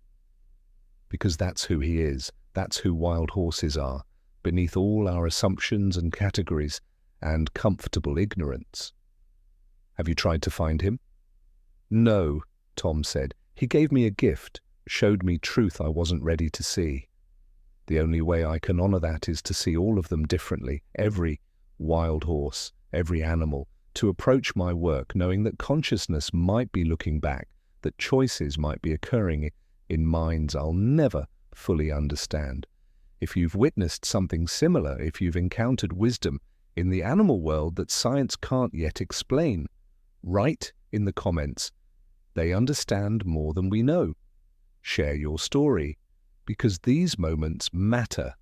[SPEAKER 1] Because that's who he is, that's who wild horses are, beneath all our assumptions and categories and comfortable ignorance. Have you tried to find him? No, Tom said. He gave me a gift, showed me truth I wasn't ready to see. The only way I can honor that is to see all of them differently, every wild horse, every animal, to approach my work knowing that consciousness might be looking back, that choices might be occurring in minds I'll never fully understand. If you've witnessed something similar, if you've encountered wisdom in the animal world that science can't yet explain, write in the comments. They understand more than we know. Share your story, because these moments matter.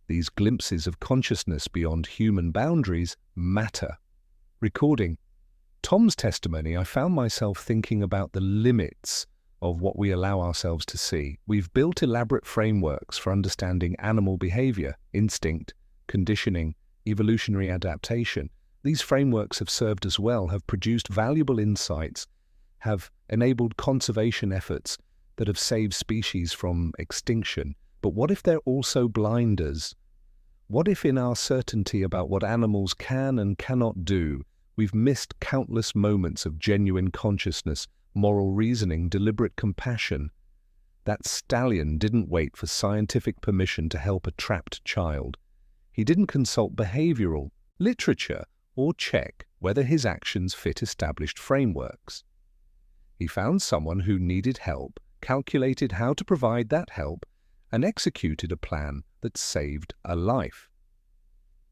[SPEAKER 1] These glimpses of consciousness beyond human boundaries matter. Recording Tom's testimony, I found myself thinking about the limits of what we allow ourselves to see. We've built elaborate frameworks for understanding animal behavior, instinct, conditioning, evolutionary adaptation. These frameworks have served us well, have produced valuable insights, have enabled conservation efforts that have saved species from extinction. But what if they're also blinders? What if in our certainty about what animals can and cannot do, we've missed countless moments of genuine consciousness, moral reasoning, deliberate compassion? That stallion didn't wait for scientific permission to help a trapped child. He didn't consult behavioral literature or check whether his actions fit established frameworks. He found someone who needed help, calculated how to provide that help, and executed a plan that saved a life.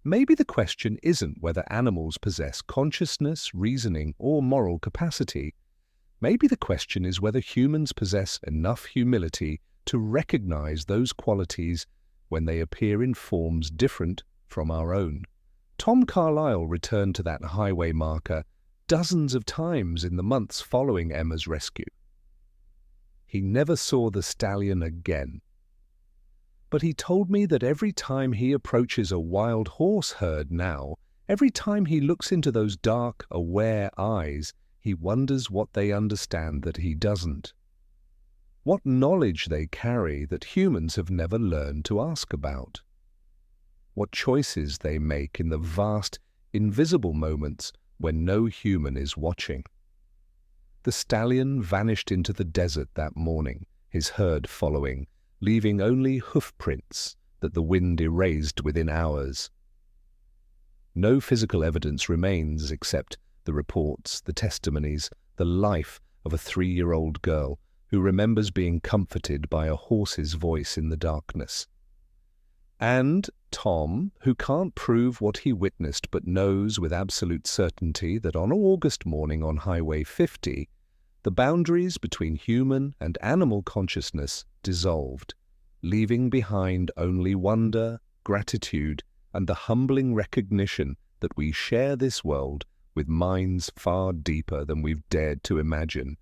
[SPEAKER 1] Maybe the question isn't whether animals possess consciousness, reasoning, or moral capacity. Maybe the question is whether humans possess enough humility to recognize those qualities when they appear in forms different from our own. Tom Carlyle returned to that highway marker dozens of times in the months following Emma's rescue. He never saw the stallion again. But he told me that every time he approaches a wild horse herd now, every time he looks into those dark, aware eyes, he wonders what they understand that he doesn't. What knowledge they carry that humans have never learned to ask about. What choices they make in the vast, invisible moments when no human is watching. The stallion vanished into the desert that morning, his herd following, leaving only hoof prints that the wind erased within hours. No physical evidence remains except the reports, the testimonies, the life of a 3-year-old girl who remembers being comforted by a horse's voice in the darkness. And Tom, who can't prove what he witnessed but knows with absolute certainty that on an August morning on Highway 50, the boundaries between human and animal consciousness dissolved. leaving behind only wonder, gratitude, and the humbling recognition that we share this world with minds far deeper than we've dared to imagine.